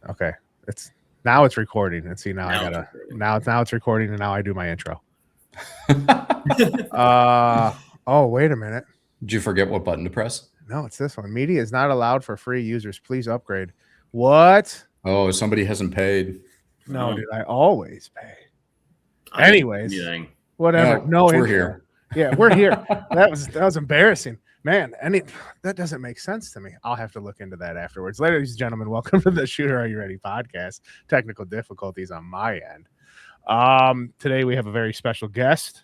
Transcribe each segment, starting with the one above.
Okay. Now it's recording. And see, now I Now it's gotta recording. now it's recording, and now I do my intro. Oh, wait a minute. Did you forget what button to press? No, it's this one. Media is not allowed for free users. Please upgrade. What? Oh, somebody hasn't paid. No, Oh. dude, I always pay. I didn't do Anyways, anything. whatever. No we're intro. here. Yeah, we're here. That was embarrassing. Man, that doesn't make sense to me. I'll have to look into that afterwards. Ladies and gentlemen, welcome to the Shooter Are You Ready podcast. Technical difficulties on my end. Today we have a very special guest.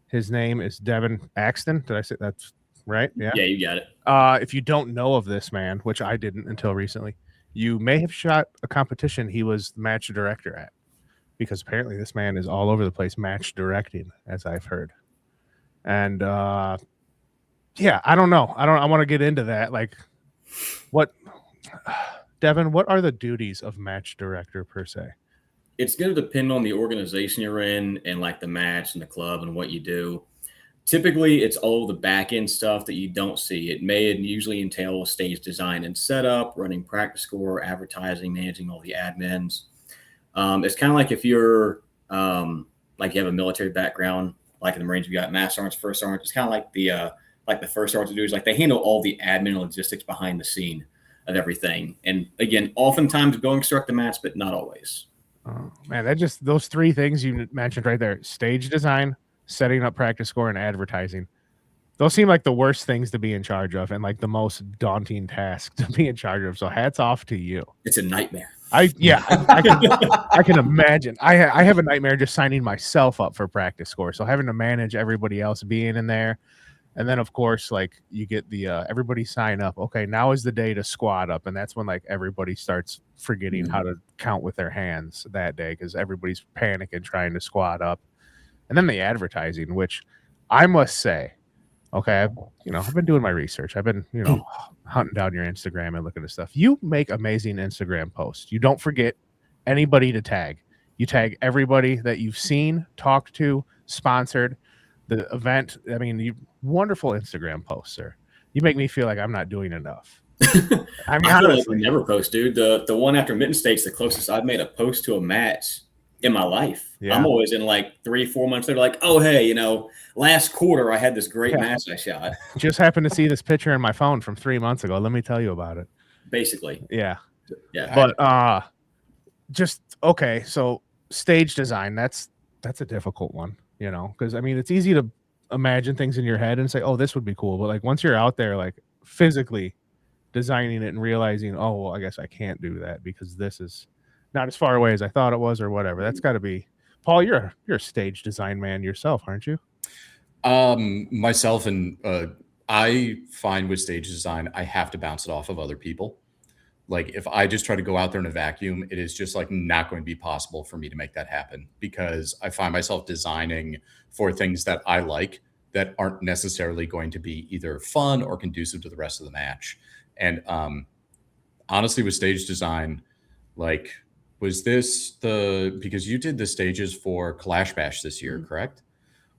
His name is DEVIN Axton. Did I say that's right? Yeah. Yeah, you got it. If you don't know of this man, which I didn't until recently, you may have shot a competition he was the match director at, because apparently this man is all over the place match directing, as I've heard. And yeah, I don't know. I want to get into that. Like, what, Devin, what are the duties of match director per se? It's going to depend on the organization you're in and like the match and the club and what you do. Typically, it's all the back end stuff that you don't see. It may usually entail stage design and setup, running practice score, advertising, managing all the admins. It's kind of like if you're like you have a military background, like in the Marines, we got Master Sergeants, First Sergeants. It's kind of like the First Sergeants do is like they handle all the admin and logistics behind the scene of everything. And again, oftentimes go instruct the match, but not always. Oh, man, those three things you mentioned right there: stage design, setting up practice score, and advertising. Those seem like the worst things to be in charge of, and like the most daunting task to be in charge of. So hats off to you. It's a nightmare. I can imagine. I have a nightmare just signing myself up for practice score. So having to manage everybody else being in there. And then, of course, like you get the everybody sign up. Okay, now is the day to squat up. And that's when like everybody starts forgetting how to count with their hands that day because everybody's panicking trying to squat up. And then the advertising, which I must say, okay, I've been doing my research. I've been, hunting down your Instagram and looking at stuff. You make amazing Instagram posts. You don't forget anybody to tag. You tag everybody that you've seen, talked to, sponsored the event. I mean, you wonderful Instagram posts, sir. You make me feel like I'm not doing enough. I mean, honestly, like never post, dude. The one after Mitten State's the closest I've made a post to a match in my life. Yeah. I'm always in like 3-4 months later, like, oh, hey, last quarter I had this great match I shot. Just happened to see this picture in my phone from 3 months ago. Let me tell you about it. Basically. Yeah. Yeah. But just okay, so stage design, that's a difficult one, because I mean it's easy to imagine things in your head and say, oh, this would be cool. But like once you're out there, like physically designing it and realizing, oh, well, I guess I can't do that because this is not as far away as I thought it was or whatever. That's got to be Paul. You're a stage design man yourself, aren't you? Myself, and I find with stage design, I have to bounce it off of other people. Like if I just try to go out there in a vacuum, it is just like not going to be possible for me to make that happen because I find myself designing for things that I like that aren't necessarily going to be either fun or conducive to the rest of the match. And honestly, with stage design, like, was this because you did the stages for Clash Bash this year, correct?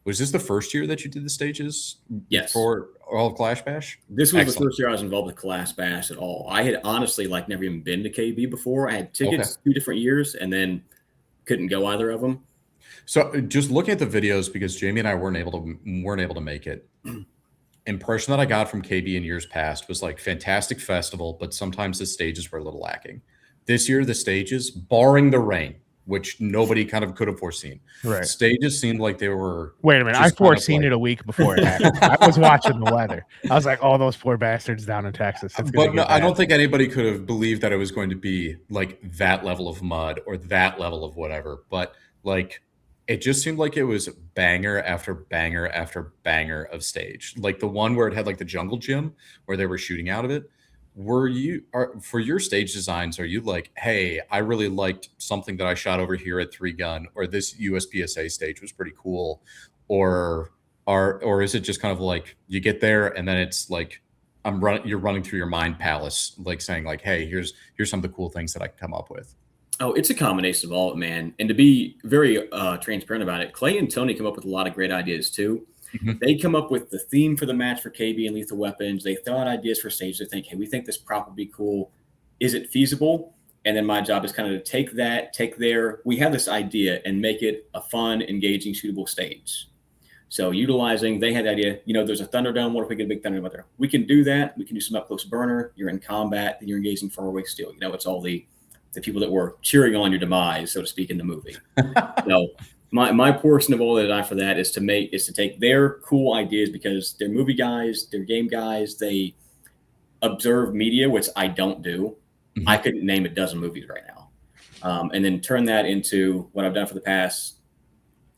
Was this the first year that you did the stages? Yes. For all of Clash Bash? This was the first year I was involved with Clash Bash at all. I had honestly never even been to KB before. I had tickets 2 different years and then couldn't go either of them. So just looking at the videos, because Jamie and I weren't able to make it. Impression that I got from KB in years past was like fantastic festival, but sometimes the stages were a little lacking. This year, the stages, barring the rain, which nobody kind of could have foreseen. Right. Stages seemed like they were. Wait a minute. I foreseen it a week before it happened. I was watching the weather. I was like, oh, those poor bastards down in Texas. But no, I don't think anybody could have believed that it was going to be like that level of mud or that level of whatever. But like, it just seemed like it was banger after banger after banger of stage. Like the one where it had like the jungle gym where they were shooting out of it. For your stage designs, are you like, hey, I really liked something that I shot over here at 3 Gun, or this USPSA stage was pretty cool, or is it just kind of like you get there and then it's like you're running through your mind palace, like saying like, hey, here's some of the cool things that I can come up with? Oh, it's a combination of all, man. And to be very transparent about it, Clay and Tony come up with a lot of great ideas too. Mm-hmm. They come up with the theme for the match for KB and Lethal Weapons. They throw out ideas for stage. They think, hey, we think this prop would be cool. Is it feasible? And then my job is kind of to take we have this idea and make it a fun, engaging, shootable stage. So utilizing, they had the idea, there's a Thunderdome. What if we get a big Thunderdome out there? We can do that. We can do some up close burner. You're in combat, and you're engaging far away steel. It's all the people that were cheering on your demise, so to speak, in the movie. My portion of all the design for that is to take their cool ideas, because they're movie guys, they're game guys, they observe media, which I don't do. Mm-hmm. I couldn't name a dozen movies right now. And then turn that into what I've done for the past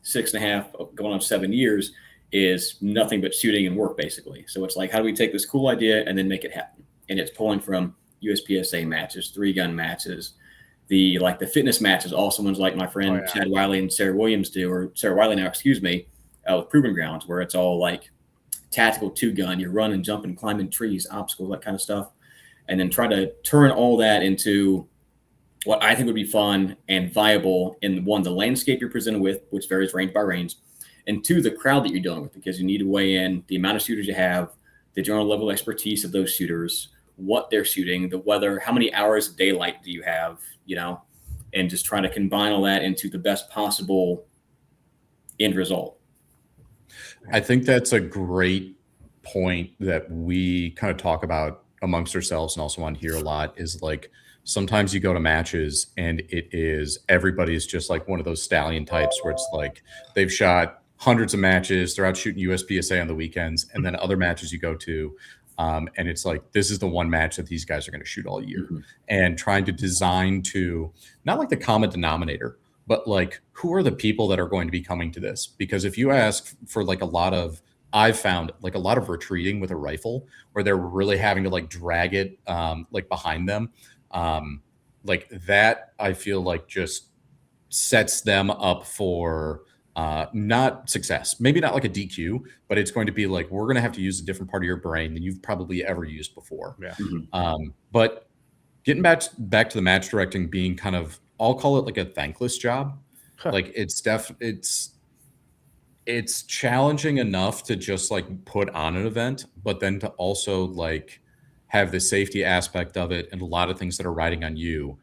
6.5, going on 7 years, is nothing but shooting and work, basically. So it's like, how do we take this cool idea and then make it happen? And it's pulling from USPSA matches, 3-gun matches, the fitness matches, also ones like my friend Chad Wiley and Sarah Williams do, or Sarah Wiley now, with Proving Grounds, where it's all like tactical 2-gun. You're running, jumping, climbing trees, obstacles, that kind of stuff. And then try to turn all that into what I think would be fun and viable in, one, the landscape you're presented with, which varies range by range, and 2, the crowd that you're dealing with, because you need to weigh in the amount of shooters you have, the general level of expertise of those shooters, what they're shooting, the weather, how many hours of daylight do you have, and just try to combine all that into the best possible end result. I think that's a great point that we kind of talk about amongst ourselves and also on here a lot, is like, sometimes you go to matches and it is, everybody's just like one of those stallion types where it's like they've shot hundreds of matches, they're out shooting USPSA on the weekends, and then other matches you go to, and it's like, this is the one match that these guys are going to shoot all year. Mm-hmm. And trying to design to not like the common denominator, but like, who are the people that are going to be coming to this? Because if you ask for like I've found like a lot of retreating with a rifle, where they're really having to like drag it like behind them. Like that, I feel like just sets them up for not success, maybe not like a DQ, but it's going to be like, we're going to have to use a different part of your brain than you've probably ever used before. Yeah. Mm-hmm. But getting back to the match directing being kind of, I'll call it like a thankless job. Huh. Like it's challenging enough to just like put on an event, but then to also like have the safety aspect of it and a lot of things that are riding on you.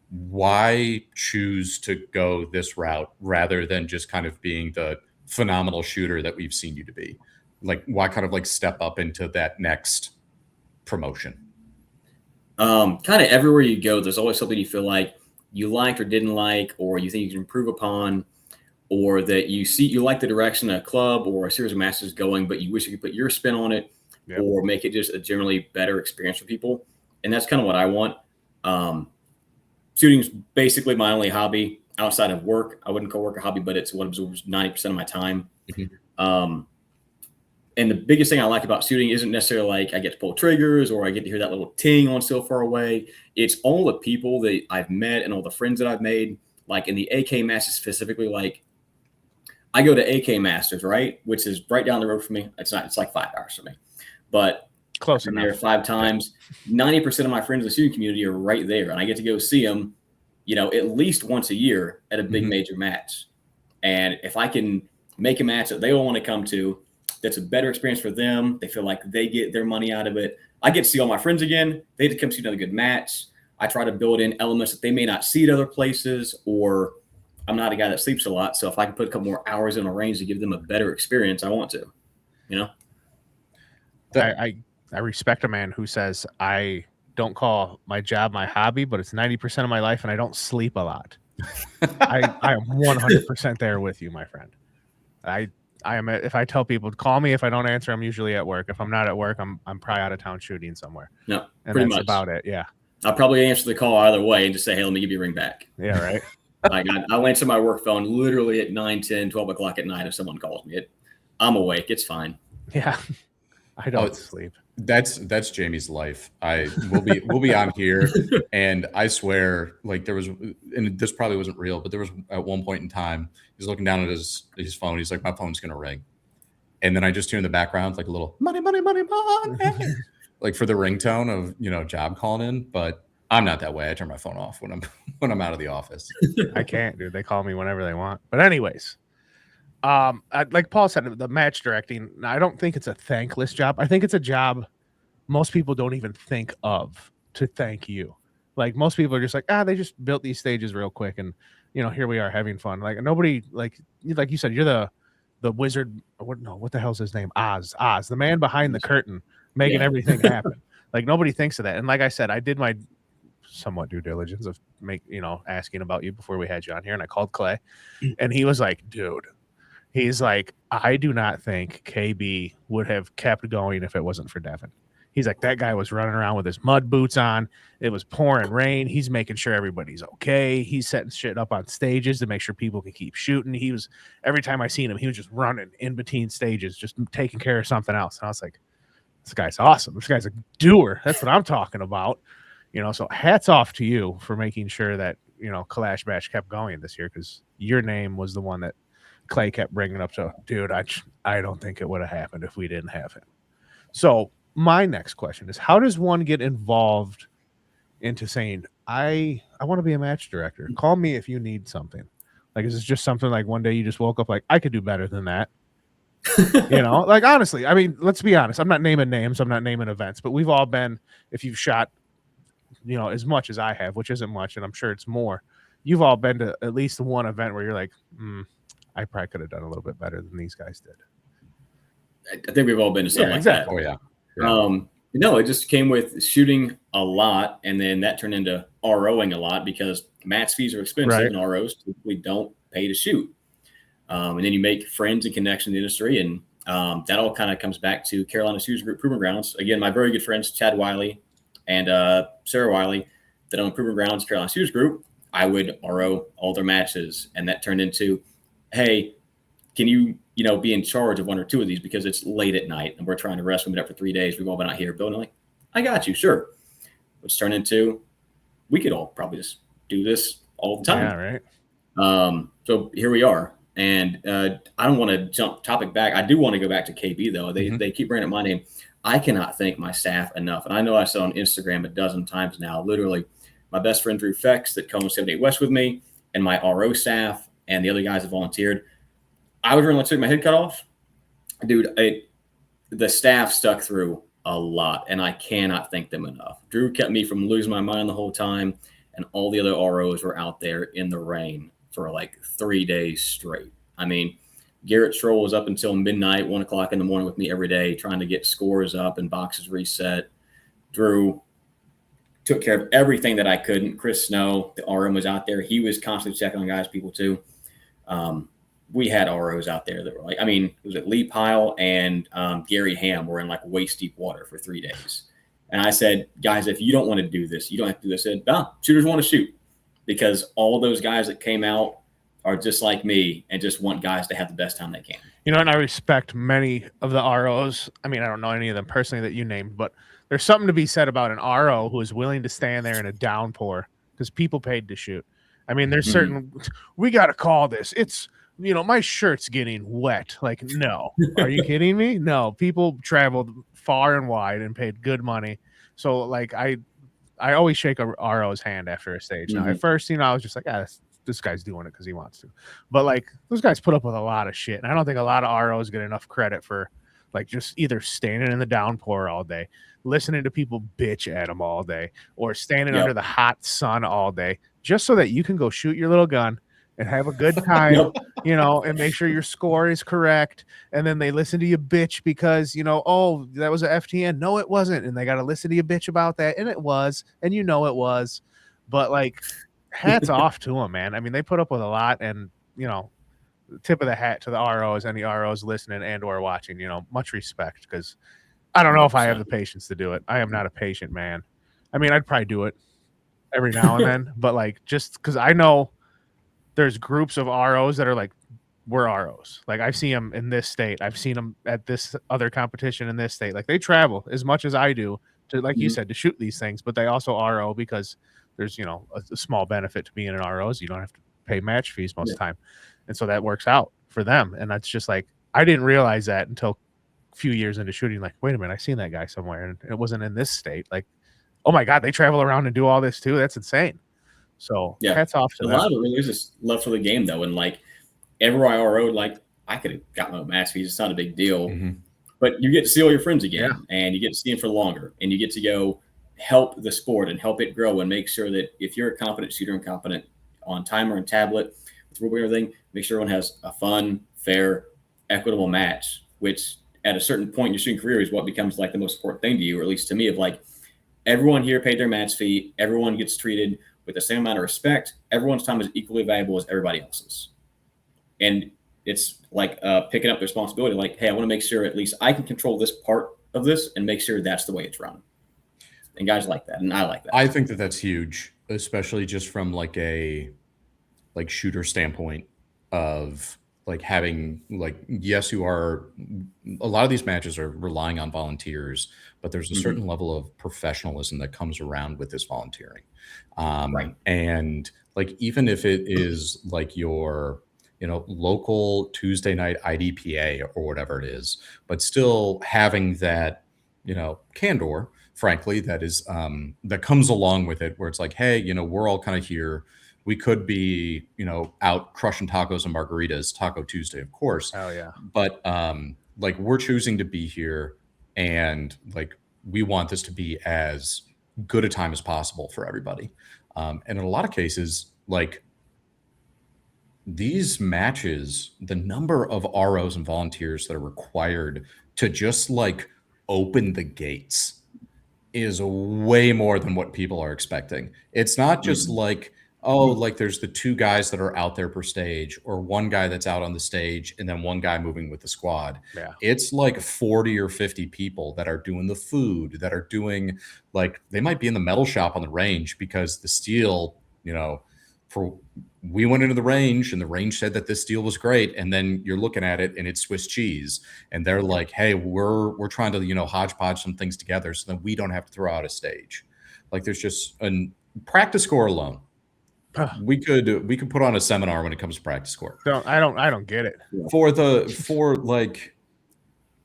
Why choose to go this route rather than just kind of being the phenomenal shooter that we've seen you to be? Like, why kind of like step up into that next promotion? Kind of everywhere you go, there's always something you feel like you liked or didn't like, or you think you can improve upon, or that you like the direction a club or a series of matches is going, but you wish you could put your spin on it. Yep. Or make it just a generally better experience for people. And that's kind of what I want. Shooting's basically my only hobby outside of work. I wouldn't call work a hobby, but it's what absorbs 90% of my time. Mm-hmm. And the biggest thing I like about shooting isn't necessarily like I get to pull triggers or I get to hear that little ting on so far away. It's all the people that I've met and all the friends that I've made. Like in the AK Masters specifically, like I go to AK Masters, right? Which is right down the road for me. It's like 5 hours for me. But close enough. There 5 times. 90% of my friends in the shooting community are right there, and I get to go see them, at least once a year at a big major match. And if I can make a match that they all want to come to, that's a better experience for them. They feel like they get their money out of it. I get to see all my friends again. They get to come see another good match. I try to build in elements that they may not see at other places, or I'm not a guy that sleeps a lot. So if I can put a couple more hours in a range to give them a better experience, I want to, I respect a man who says, I don't call my job my hobby, but it's 90% of my life and I don't sleep a lot. I am 100% there with you, my friend. I am. If I tell people to call me, if I don't answer, I'm usually at work. If I'm not at work, I'm probably out of town shooting somewhere. No, and pretty that's much about it. Yeah. I'll probably answer the call either way and just say, hey, let me give you a ring back. Yeah, right. Like I'll answer my work phone literally at 9, 10, 12 o'clock at night if someone calls me. I'm awake. It's fine. Yeah. I don't sleep. That's Jamie's life. We'll be on here, and I swear, like there was, and this probably wasn't real, but there was at one point in time, he's looking down at his phone. He's like, my phone's gonna ring, and then I just hear in the background like a little money, like for the ringtone of job calling in. But I'm not that way. I turn my phone off when I'm out of the office. I can't, dude. They call me whenever they want. But anyways. Like Paul said, the match directing, I don't think it's a thankless job. I think it's a job most people don't even think of to thank you. Like most people are just like, they just built these stages real quick, and here we are having fun. Like nobody, like you said, you're the wizard. What the hell's his name? Oz, the man behind the curtain, making everything happen. Like nobody thinks of that. And like I said, I did my somewhat due diligence of asking about you before we had you on here, and I called Clay, and he was like, dude, he's like, I do not think KB would have kept going if it wasn't for Devin. He's like, that guy was running around with his mud boots on. It was pouring rain. He's making sure everybody's okay. He's setting shit up on stages to make sure people can keep shooting. He was, every time I seen him, he was just running in between stages, just taking care of something else. And I was like, this guy's awesome. This guy's a doer. That's what I'm talking about. So hats off to you for making sure that, Kalash Bash kept going this year, because your name was the one that Clay kept bringing up. So, dude, I don't think it would have happened if we didn't have him. So my next question is, how does one get involved into saying, I want to be a match director? Call me if you need something. Like, is this just something like one day you just woke up like, I could do better than that? Like, honestly, I mean, let's be honest. I'm not naming names. I'm not naming events, but we've all been, if you've shot, as much as I have, which isn't much, and I'm sure it's more, you've all been to at least one event where you're like, I probably could have done a little bit better than these guys did. I think we've all been to something like that. Oh, yeah. No, it just came with shooting a lot, and then that turned into ROing a lot, because match fees are expensive, and ROs typically don't pay to shoot. And then you make friends and connections in the industry, and that all kind of comes back to Carolina Shooting Group Proving Grounds. Again, my very good friends, Chad Wiley and Sarah Wiley, that own Proving Grounds Carolina Shooting Group. I would RO all their matches, and that turned into, hey, can you be in charge of one or two of these, because it's late at night and we're trying to rest. We've been up for 3 days. We've all been out here building. Like, I got you, sure. Which turned into, we could all probably just do this all the time. Yeah, right. So here we are. And I don't want to jump topic back. I do want to go back to KB though. They keep bringing up my name. I cannot thank my staff enough. And I know I said on Instagram a dozen times now, literally my best friend Drew Fex that comes 78 West with me, and my RO staff and the other guys that volunteered. I was running like took my head cut off. Dude, the staff stuck through a lot, and I cannot thank them enough. Drew kept me from losing my mind the whole time, and all the other ROs were out there in the rain for like 3 days straight. I mean, Garrett Stroll was up until midnight, 1 o'clock in the morning with me every day, trying to get scores up and boxes reset. Drew took care of everything that I couldn't. Chris Snow, the RM, was out there. He was constantly checking on guys, people too. We had ROs out there that were like, I mean, it was Lee Pyle and Gary Ham were in like waist deep water for 3 days. And I said, guys, if you don't want to do this, you don't have to do this. I said, no, shooters want to shoot, because all those guys that came out are just like me and just want guys to have the best time they can. And I respect many of the ROs. I mean, I don't know any of them personally that you named, but there's something to be said about an RO who is willing to stand there in a downpour because people paid to shoot. I mean, there's certain, we got to call this. It's, my shirt's getting wet. Like, no, are you kidding me? No, people traveled far and wide and paid good money. So like, I always shake a RO's hand after a stage. Now at first, I was just like, this guy's doing it because he wants to. But like, those guys put up with a lot of shit. And I don't think a lot of ROs get enough credit for like just either standing in the downpour all day, listening to people bitch at them all day, or standing under the hot sun all day, just so that you can go shoot your little gun and have a good time, and make sure your score is correct. And then they listen to you bitch because, oh, that was a FTN. No, it wasn't. And they got to listen to you bitch about that. And it was, and it was. But like, hats off to them, man. I mean, they put up with a lot, and, tip of the hat to the ROs, any ROs listening and or watching, much respect, because I don't know if I have the patience to do it. I am not a patient man. I mean, I'd probably do it every now and then, but like, just because I know there's groups of ROs that are like, we're ROs. Like, I see them in this state. I've seen them at this other competition in this state. Like, they travel as much as I do to, like you said, to shoot these things, but they also RO because there's, a small benefit to being an ROs. You don't have to pay match fees most of the time. And so that works out for them. And that's just like, I didn't realize that until a few years into shooting. Like, wait a minute, I seen that guy somewhere and it wasn't in this state. Like, oh my God, they travel around and do all this too. That's insane. So hats off to them. A lot of it really is just love for the game though. And like everywhere I RO'd, like I could have got my match fees. It's not a big deal, but you get to see all your friends again and you get to see them for longer, and you get to go help the sport and help it grow and make sure that if you're a competent shooter and competent on timer and tablet with rule book and everything, make sure everyone has a fun, fair, equitable match, which at a certain point in your shooting career is what becomes like the most important thing to you, or at least to me, of like everyone here paid their match fee, everyone gets treated with the same amount of respect, everyone's time is equally valuable as everybody else's. And it's like picking up the responsibility, like, hey, I want to make sure at least I can control this part of this and make sure that's the way it's run. And guys like that, and I like that. I think that that's huge, especially just from like a shooter standpoint of like having like, yes, you are, a lot of these matches are relying on volunteers, but there's a certain level of professionalism that comes around with this volunteering. Right. And like, even if it is like your, local Tuesday night IDPA or whatever it is, but still having that, candor, frankly, that is, that comes along with it, where it's like, hey, we're all kind of here. We could be, out crushing tacos and margaritas, Taco Tuesday, of course. Oh yeah. But like, we're choosing to be here, and like, we want this to be as good a time as possible for everybody. And in a lot of cases, like, these matches, the number of ROs and volunteers that are required to just like open the gates is way more than what people are expecting. It's not just like, oh, like there's the 2 guys that are out there per stage, or 1 guy that's out on the stage and then 1 guy moving with the squad. Yeah. It's like 40 or 50 people that are doing the food, that are doing, like, they might be in the metal shop on the range because the steel, we went into the range and the range said that this steel was great, and then you're looking at it and it's Swiss cheese, and they're like, hey, we're trying to hodgepodge some things together so that we don't have to throw out a stage. Like, there's just a practice score alone. We could put on a seminar when it comes to practice score. I don't get it. For like,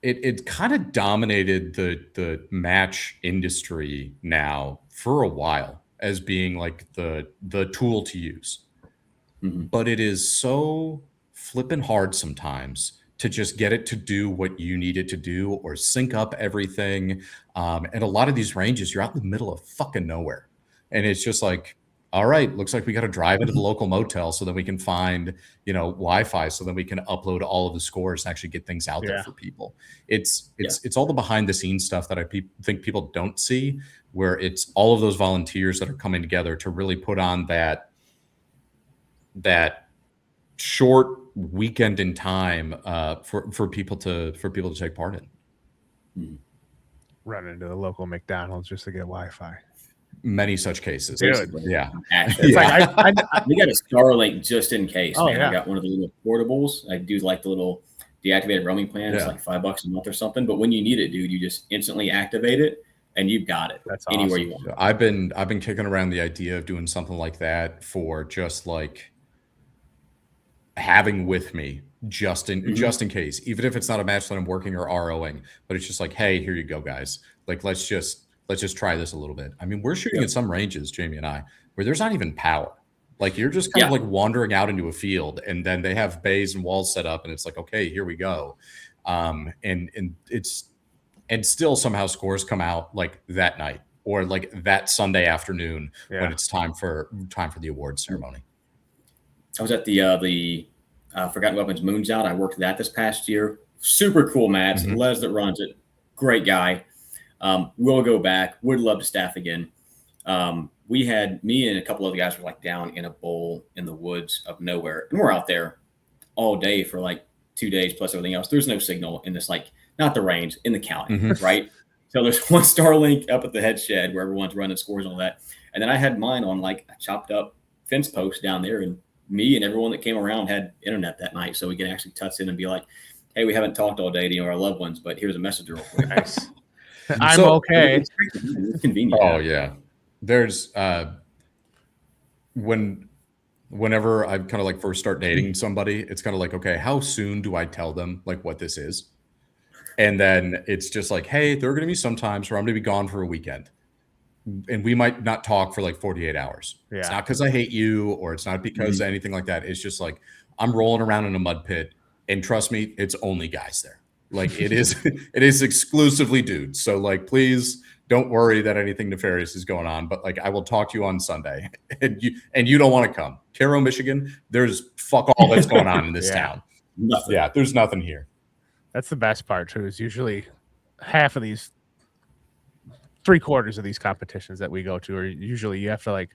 it kind of dominated the match industry now for a while as being like the tool to use. But it is so flippin' hard sometimes to just get it to do what you need it to do, or sync up everything. And a lot of these ranges, you're out in the middle of fucking nowhere. And it's just like, all right, looks like we got to drive into the local motel so that we can find, Wi-Fi, so that we can upload all of the scores and actually get things out there for people. It's all the behind the scenes stuff that I think people don't see, where it's all of those volunteers that are coming together to really put on that short weekend in time for people to take part in. Run into the local McDonald's just to get Wi-Fi. Many such cases. Dude. Yeah. It's like we got a Starlink just in case. Oh, man. yeah. I got one of the little portables. I do like the little deactivated roaming plan. It's Yeah. like $5 a month or something. But when you need it, dude, you just instantly activate it and you've got it. That's anywhere awesome. you want. I've been kicking around the idea of doing something like that for just like having with me just in case, even if it's not a match that I'm working or ROing, but it's just like, hey, here you go, guys. Like, let's just try this a little bit. I mean, we're shooting at some ranges, Jamie and I, where there's not even power. Like, you're just kind of like wandering out into a field, and then they have bays and walls set up, and it's like, okay, here we go. And still somehow scores come out like that night, or like that Sunday afternoon when it's time for the awards ceremony. I was at the Forgotten Weapons Moons Out. I worked that this past year. Super cool match. Les that runs it, great guy. We'll go back. Would love to staff again. We had, me and a couple other guys were like down in a bowl in the woods of nowhere, and we're out there all day for like 2 days plus everything else. There's no signal in this, like, not the range, in the county, right? So there's one Starlink up at the head shed where everyone's running scores and all that. And then I had mine on like a chopped up fence post down there, and me and everyone that came around had internet that night, so we could actually touch in and be like, hey, we haven't talked all day to our loved ones, but here's a message real quick. Nice. I'm okay. It's convenient. Oh yeah. There's whenever I kind of like first start dating somebody, it's kind of like, okay, how soon do I tell them like what this is? And then it's just like, hey, there are going to be some times where I'm going to be gone for a weekend, and we might not talk for like 48 hours. Yeah. It's not because I hate you, or it's not because anything like that. It's just like, I'm rolling around in a mud pit, and trust me, it's only guys there. Like, it is exclusively dudes. So like, please don't worry that anything nefarious is going on, but like I will talk to you on Sunday, and you don't want to come. Cairo, Michigan, there's fuck all that's going on in this town. Nothing. Yeah, there's nothing here. That's the best part too. Is usually half of these, 3/4 of these competitions that we go to are usually you have to like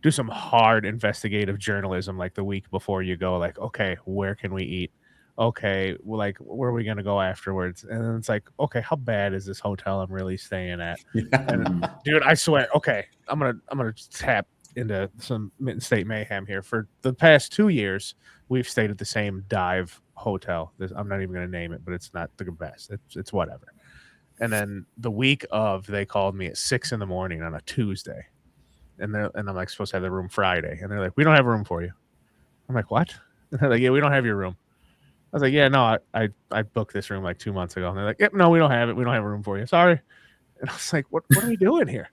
do some hard investigative journalism like the week before you go. Like, okay, where can we eat? Okay, well, like where are we gonna go afterwards? And then it's like, okay, how bad is this hotel I'm really staying at? And dude, I swear, okay, I'm gonna tap into some Mitten State mayhem here. For the past 2 years, we've stayed at the same dive hotel. I'm not even gonna name it, but it's not the best. It's whatever. And then the week of, they called me at 6 a.m. on a Tuesday, and I'm like supposed to have the room Friday, and they're like, we don't have a room for you. I'm like, what? And they're like, yeah, we don't have your room. I was like, yeah, no, I booked this room like 2 months ago. And they're like, yep, no, we don't have it. We don't have a room for you. Sorry. And I was like, what are we doing here?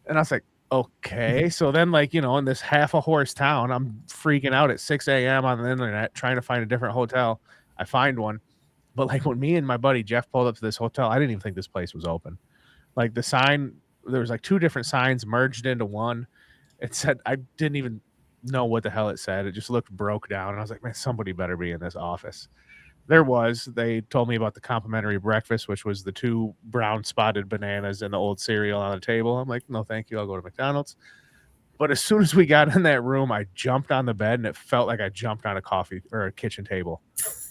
And I was like, okay. So then, like, in this half a horse town, I'm freaking out at 6 a.m. on the internet trying to find a different hotel. I find one. But like when me and my buddy Jeff pulled up to this hotel, I didn't even think this place was open. Like the sign, there was like 2 different signs merged into one. It said, I didn't even know what the hell it said. It just looked broke down. And I was like, man, somebody better be in this office. There was. They told me about the complimentary breakfast, which was the 2 brown spotted bananas and the old cereal on the table. I'm like, no, thank you. I'll go to McDonald's. But as soon as we got in that room, I jumped on the bed, and it felt like I jumped on a coffee or a kitchen table.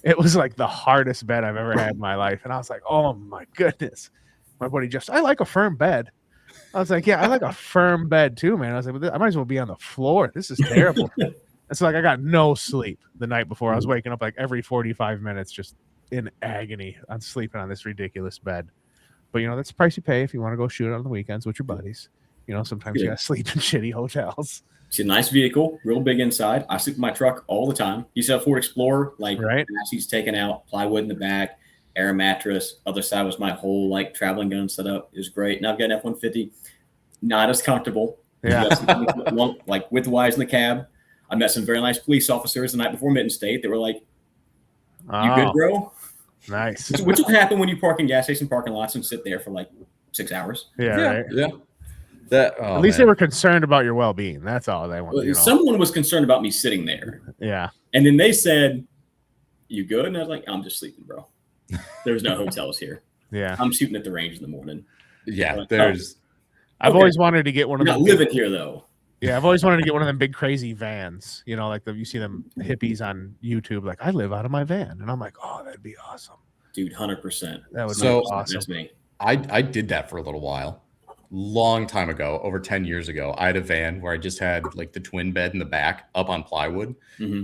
It was like the hardest bed I've ever had in my life. And I was like, oh my goodness. My buddy just, I like a firm bed. I was like, yeah, I like a firm bed too, man. I was like, I might as well be on the floor. This is terrible. And so like I got no sleep the night before. I was waking up like every 45 minutes just in agony on sleeping on this ridiculous bed. But that's the price you pay if you want to go shoot on the weekends with your buddies. Sometimes you gotta sleep in shitty hotels. It's a nice vehicle, real big inside. I sleep in my truck all the time. You see a Ford Explorer, like right? Seats taken out, plywood in the back, air mattress. Other side was my whole like traveling gun setup. It was great. Now I've got an F-150, not as comfortable. Yeah, like widthwise in the cab. I met some very nice police officers the night before Mitten State. They were like, "You good, bro?" Nice. Which will happen when you park in gas station parking lots and sit there for like 6 hours. Yeah, right? Yeah. At least they were concerned about your well-being. That's all they wanted. Well, someone was concerned about me sitting there. Yeah. And then they said, "You good?" And I was like, "I'm just sleeping, bro. There's no hotels here. Yeah. I'm shooting at the range in the morning." Yeah, like, there's. I've always wanted to get one of them. Not living here though. Yeah, I've always wanted to get one of them big crazy vans. Like you see them hippies on YouTube. Like, I live out of my van, and I'm like, oh, that'd be awesome, dude. 100%. That would be awesome. That's me. I did that for a little while. Long time ago, over 10 years ago, I had a van where I just had like the twin bed in the back up on plywood,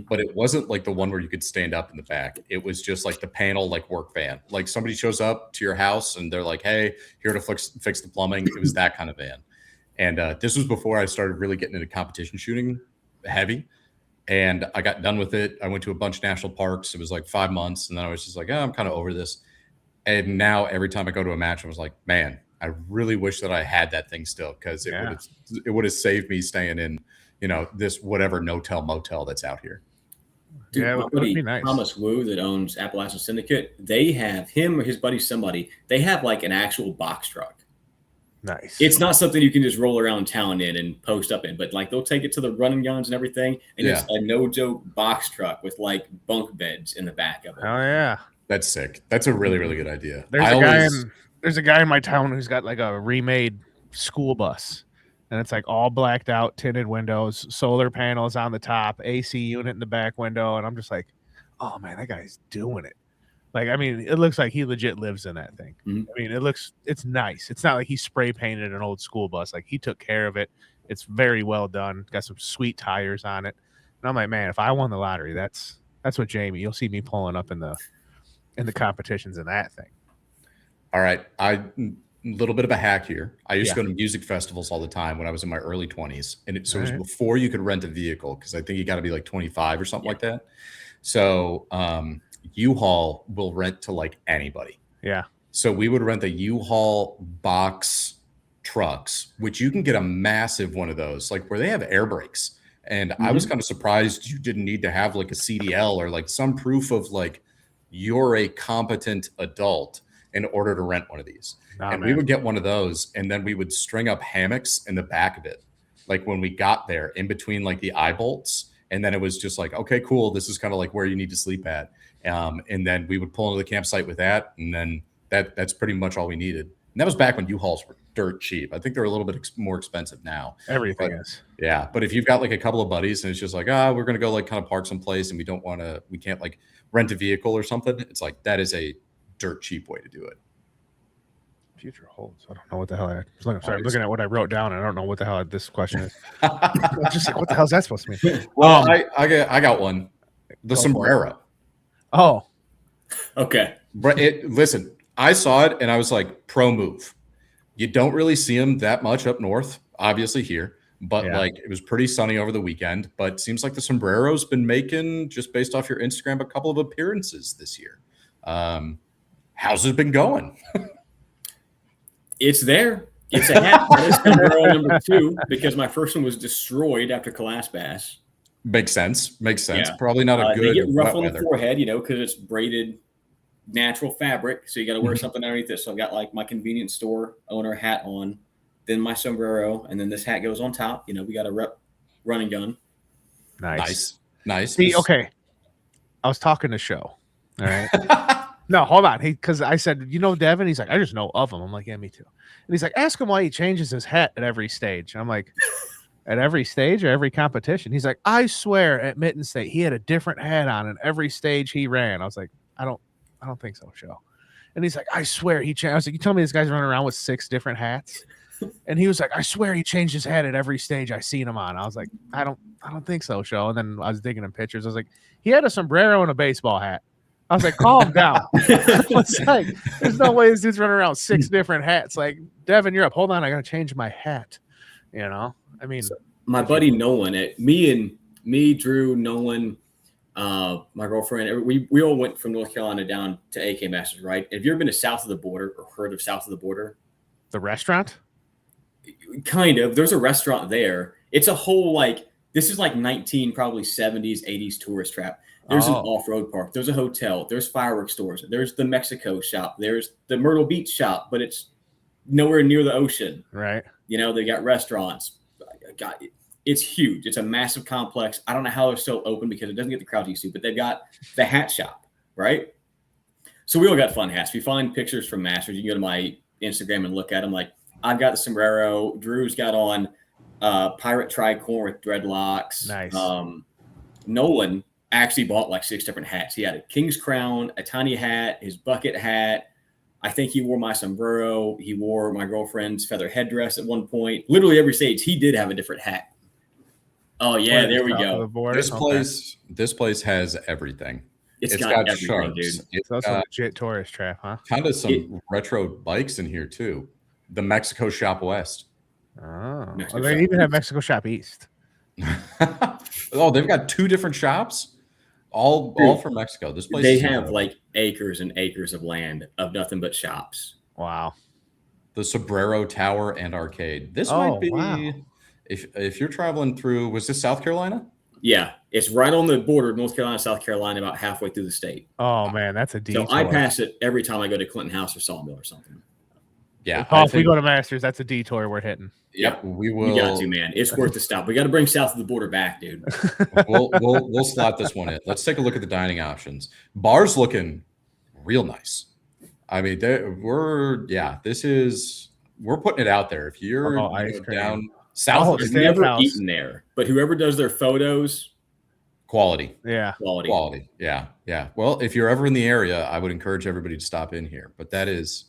but it wasn't like the one where you could stand up in the back. It was just like the panel, like work van. Like somebody shows up to your house and they're like, hey, here to fix the plumbing. It was that kind of van. And this was before I started really getting into competition shooting heavy. And I got done with it. I went to a bunch of national parks. It was like 5 months. And then I was just like, oh, I'm kind of over this. And now every time I go to a match, I was like, man, I really wish that I had that thing still, because it would have saved me staying in, this whatever no-tell motel that's out here. Dude, yeah, my buddy, be nice. Thomas Wu that owns Appalachian Syndicate, they have him or his buddy they have like an actual box truck. Nice. It's not something you can just roll around town in and post up in, but like they'll take it to the running guns and everything, and it's a no-joke box truck with like bunk beds in the back of it. Oh yeah, that's sick. That's a really, really good idea. There's a guy in my town who's got like a remade school bus, and it's like all blacked out, tinted windows, solar panels on the top, AC unit in the back window, and I'm just like, oh man, that guy's doing it. Like, I mean, it looks like he legit lives in that thing. I mean, it's nice. It's not like he spray painted an old school bus. Like, he took care of it. It's very well done. Got some sweet tires on it. And I'm like, man, if I won the lottery, that's what Jamie. You'll see me pulling up in the competitions in that thing. All right, a little bit of a hack here. I used to go to music festivals all the time when I was in my early 20s, and it was before you could rent a vehicle, because I think you got to be like 25 or something like that. So U-Haul will rent to like anybody. Yeah. So we would rent the U-Haul box trucks, which you can get a massive one of those, like where they have air brakes. And I was kind of surprised you didn't need to have like a CDL or like some proof of like you're a competent adult in order to rent one of these. Nah, And man. we would get one of those, and then we would string up hammocks in the back of it, like when we got there, in between like the eye bolts. And then it was just like, okay, cool. This is kind of like where you need to sleep at. And then we would pull into the campsite with that, and then that's pretty much all we needed. And that was back when U-Hauls were dirt cheap. I think they're a little bit more expensive now. Everything is. Yeah, but if you've got like a couple of buddies and it's just like, we're gonna go like kind of park someplace, and we can't like rent a vehicle or something. It's like that is a dirt cheap way to do it. Future holds. I don't know what the hell. I'm looking at what I wrote down, and I don't know what the hell this question is. I'm just like, what the hell is that supposed to mean? Well, I got one. The sombrero. Oh, Okay. Listen, I saw it and I was like, pro move. You don't really see them that much up north, obviously here, but like it was pretty sunny over the weekend. But it seems like the sombrero's been making, just based off your Instagram, a couple of appearances this year. How's it been going? It's there. It's a hat. That is sombrero number 2 because my first one was destroyed after Class Bass. Makes sense. Yeah. Probably not a good They get rough wet on weather. the forehead, because it's braided natural fabric. So you got to wear something underneath it. So I've got like my convenience store owner hat on, then my sombrero, and then this hat goes on top. We got a rep run and gun. nice. See, okay. I was talking to Show. All right. No, hold on. Because I said, Devin? He's like, I just know of him. I'm like, yeah, me too. And he's like, ask him why he changes his hat at every stage. I'm like, at every stage or every competition? He's like, I swear at Mitten State, he had a different hat on in every stage he ran. I was like, I don't think so, Show. And he's like, I swear he changed. I was like, you tell me this guy's running around with 6 different hats? And he was like, I swear he changed his hat at every stage I seen him on. I was like, I don't think so, Show. And then I was digging in pictures. I was like, he had a sombrero and a baseball hat. I was like, calm down. I was like, there's no way this dude's running around with 6 different hats. Like, Devin, you're up. Hold on, I gotta change my hat. I mean, My buddy Nolan, me, Drew, Nolan, my girlfriend, we all went from North Carolina down to AK Masters, right? Have you ever been to south of the border or heard of south of the border? the restaurant. Kind of. There's a restaurant there. It's a whole this is like probably 70s, 80s tourist trap. There's an off-road park. There's a hotel. There's fireworks stores. There's the Mexico shop. There's the Myrtle Beach shop, but it's nowhere near the ocean. Right. They got restaurants. It's huge. It's a massive complex. I don't know how they're still open because it doesn't get the crowd used to, but they've got the hat shop, right? So we all got fun hats. If you find pictures from Masters, you can go to my Instagram and look at them. Like, I've got the sombrero. Drew's got on pirate tricorn with dreadlocks. Nice. Nolan actually bought like 6 different hats. He had a king's crown, a tiny hat, his bucket hat. I think he wore my sombrero. He wore my girlfriend's feather headdress at one point. Literally every stage, he did have a different hat. Oh yeah, there we go. This place has everything. It's got everything, sharks. dude. It's also a legit tourist trap, huh? Kind of some retro bikes in here too. The Mexico Shop West. Oh, they even have Mexico Shop East. Oh, they've got 2 different shops, all from Mexico. This place they have like acres and acres of land of nothing but shops. Wow. The Sombrero Tower and Arcade. This might be wow. if you're traveling through. Was this South Carolina? Yeah, it's right on the border of North Carolina, South Carolina, about halfway through the state. Oh man, that's a detour. So I pass it every time I go to Clinton House or Sawmill or something. Yeah. Paul, if we go to Masters, that's a detour we're hitting. Yep, we will. You got to, man. It's worth the stop. We got to bring south of the border back, dude. we'll slot this one in. Let's take a look at the dining options. Bar's looking real nice. I mean, we're putting it out there. If you're down south, I've never eaten there, but whoever does their photos, quality. Quality. Yeah. Well, if you're ever in the area, I would encourage everybody to stop in here. But that is.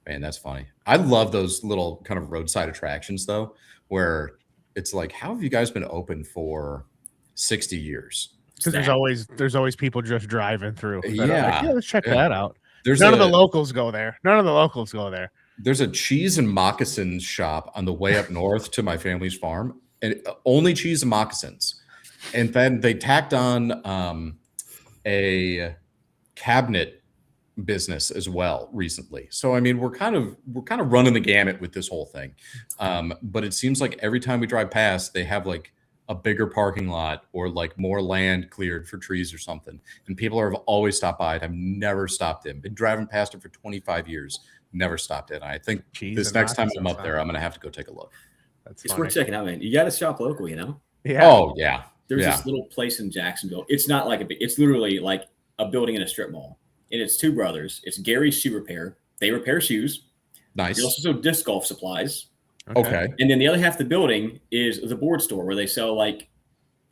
Man, that's funny. I love those little kind of roadside attractions, though, where it's like, how have you guys been open for 60 years? Because there's always people just driving through. Yeah. Let's check that out. There's None of the locals go there. There's a cheese and moccasins shop on the way up north to my family's farm, and only cheese and moccasins. And then they tacked on a cabinet business as well recently. So I mean, we're kind of running the gamut with this whole thing. But it seems like every time we drive past, they have like a bigger parking lot or like more land cleared for trees or something. And people have always stopped by it. I've never stopped in. Been driving past it for 25 years. Never stopped in. I think this next time I'm up there, I'm going to have to go take a look. It's worth checking out, man. You got to shop local, you know? Yeah. Oh, yeah. There's this little place in Jacksonville. It's not like it's literally like a building in a strip mall. And it's two brothers. It's Gary's Shoe Repair. They repair shoes. Nice. They also sell disc golf supplies. Okay. And then the other half of the building is the board store where they sell like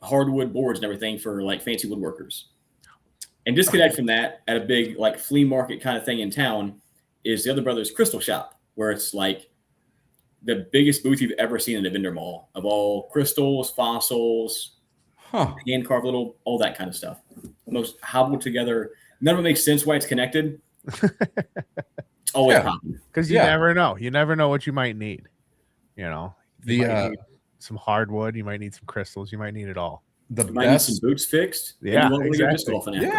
hardwood boards and everything for like fancy woodworkers. And disconnect from that at a big like flea market kind of thing in town is the other brother's crystal shop, where it's like the biggest booth you've ever seen in a vendor mall of all crystals, fossils, hand carved little, all that kind of stuff. Most hobbled together. None of it makes sense why it's connected. It's always popping. Because you never know. You never know what you might need. You know, you might need some hardwood. You might need some crystals. You might need it all. You might need some boots fixed. Yeah, exactly.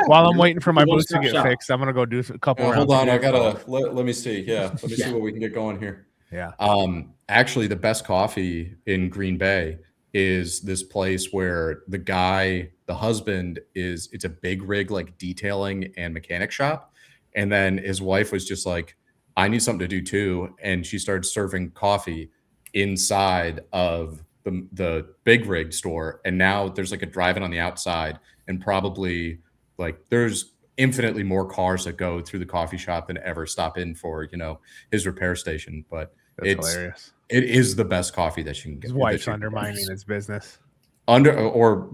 While I'm waiting for my boots to get fixed, I'm gonna go do a couple. Hold on, I gotta let me see. Yeah, let me see what we can get going here. Yeah. Actually, the best coffee in Green Bay is this place where the husband it's a big rig like detailing and mechanic shop, and then his wife was just like, I need something to do too, and she started serving coffee inside of the big rig store, and now there's like a drive-in on the outside, and probably like there's infinitely more cars that go through the coffee shop than ever stop in for his repair station. But it's hilarious. It is the best coffee that you can get. His wife's undermining his business or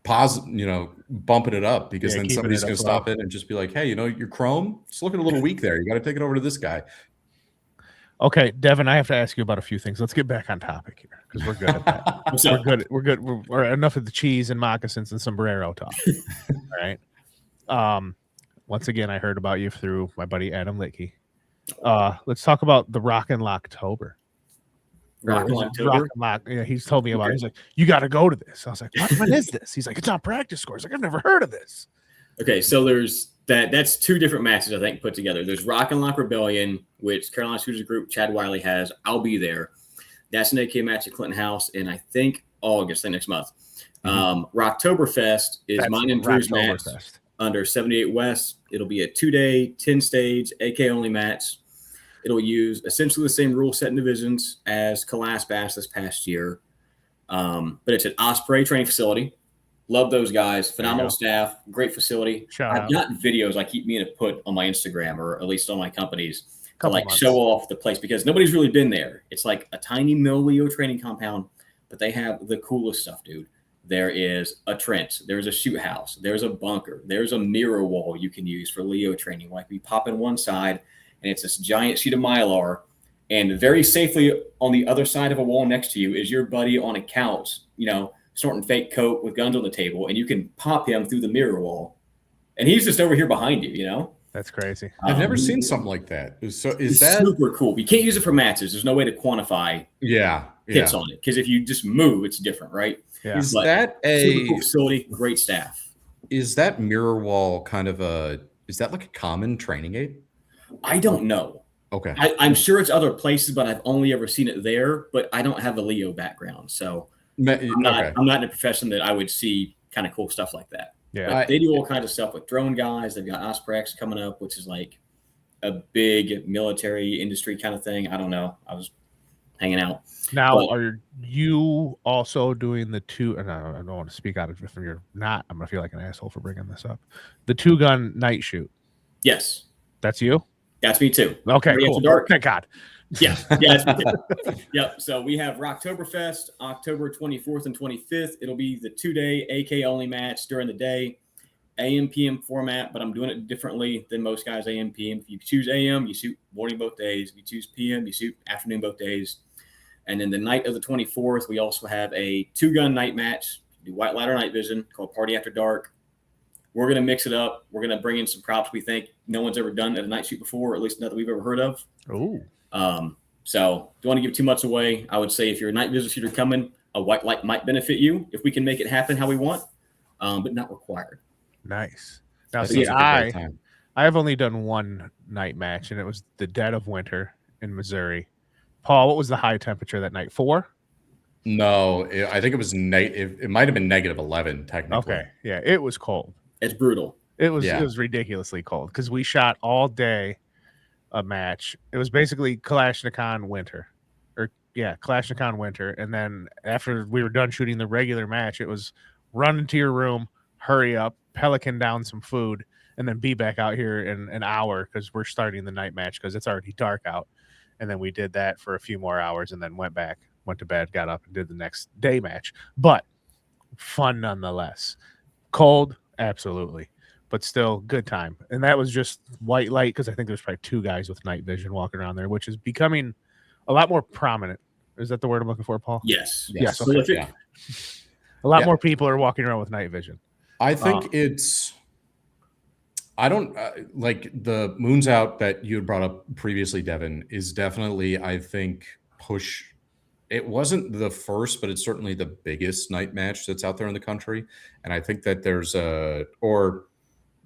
bumping it up, because then somebody's going to stop in and just be like, hey, your chrome, it's looking a little weak there, you got to take it over to this guy. Okay, Devin, I have to ask you about a few things. Let's get back on topic here because we're good at that. We're good. We're enough of the cheese and moccasins and sombrero talk. All right. Once again, I heard about you through my buddy Adam Litke. Let's talk about the Rockin' Locktober. Yeah, he's told me about it. He's like, you got to go to this. I was like, what is this? He's like, it's on practice scores. Like, I've never heard of this. Okay, so there's that's two different matches I think put together. There's Rockin' Lock Rebellion, which Carolina Shooters Group Chad Wiley has. I'll be there. That's an AK match at Clinton House in I think August, next month. Rocktoberfest is mine and Drew's match under 78 West. It'll be a 2-day, 10-stage AK only match. It'll use essentially the same rule set and divisions as Calas Bash this past year, but it's an Osprey training facility. Love those guys. Phenomenal staff. Great facility. I've got videos I keep meaning to put on my Instagram, or at least on my company's, to show off the place, because nobody's really been there. It's like a tiny Leo training compound, but they have the coolest stuff, dude. There is a trench. There's a shoot house. There's a bunker. There's a mirror wall you can use for Leo training. Like, we pop in one side, and it's this giant sheet of Mylar, and very safely on the other side of a wall next to you is your buddy on a couch, snorting fake coke with guns on the table, and you can pop him through the mirror wall, and he's just over here behind you. That's crazy. I've never seen something like that. Is that super cool? You can't use it for matches. There's no way to quantify hits on it, because if you just move, it's different, right? Yeah. Is that a super cool facility? Great staff. Is that mirror wall kind of is that like a common training aid? I don't know. Okay. I'm sure it's other places, but I've only ever seen it there. But I don't have a Leo background, so I'm not in a profession that I would see kind of cool stuff like that. Yeah, but they do all kinds of stuff with drone guys. They've got Osprey coming up, which is like a big military industry kind of thing. I don't know. I was hanging out. Now, are you also doing the two? And I don't want to speak out of it if you're not. I'm gonna feel like an asshole for bringing this up. The 2-gun night shoot. Yes, that's you. That's me too. Okay, cool. Dark. Thank God. Yeah, that's me too. Yep. So we have Rocktoberfest, October 24th and 25th. It'll be the 2-day AK only match during the day, AM PM format, but I'm doing it differently than most guys. AM PM. If you choose AM, you shoot morning both days. If you choose PM, you shoot afternoon both days. And then the night of the 24th, we also have a 2-gun night match. Do white ladder night vision called Party After Dark. We're going to mix it up. We're going to bring in some props we think no one's ever done at a night shoot before, or at least not that we've ever heard of. Oh. So don't want to give too much away. I would say if you're a night vision shooter coming, a white light might benefit you if we can make it happen how we want, but not required. Nice. Now, see, I have only done one night match, and it was the dead of winter in Missouri. Paul, what was the high temperature that night? 4? No, I think it was it might have been -11 technically. Okay, yeah, it was cold. It's brutal. It was Yeah. ridiculously cold because we shot all day a match. It was basically Kalashnikon winter, or yeah, Kalashnikon winter. And then after we were done shooting the regular match, it was run into your room, hurry up, pelican down some food, and then be back out here in an hour because we're starting the night match because it's already dark out. And then we did that for a few more hours and then went to bed, got up and did the next day match. But fun nonetheless. Cold, absolutely, but still good time. And that was just white light because I think there's probably 2 guys with night vision walking around there, which is becoming a lot more prominent. Is that the word I'm looking for, Paul? Yes. Yes. Okay. Prolific. Yeah. A lot Yeah. more people are walking around with night vision. I think it's. I don't like the Moons Out that you had brought up previously, Devin, is definitely, I think, push. It wasn't the first, but it's certainly the biggest night match that's out there in the country. And I think that there's or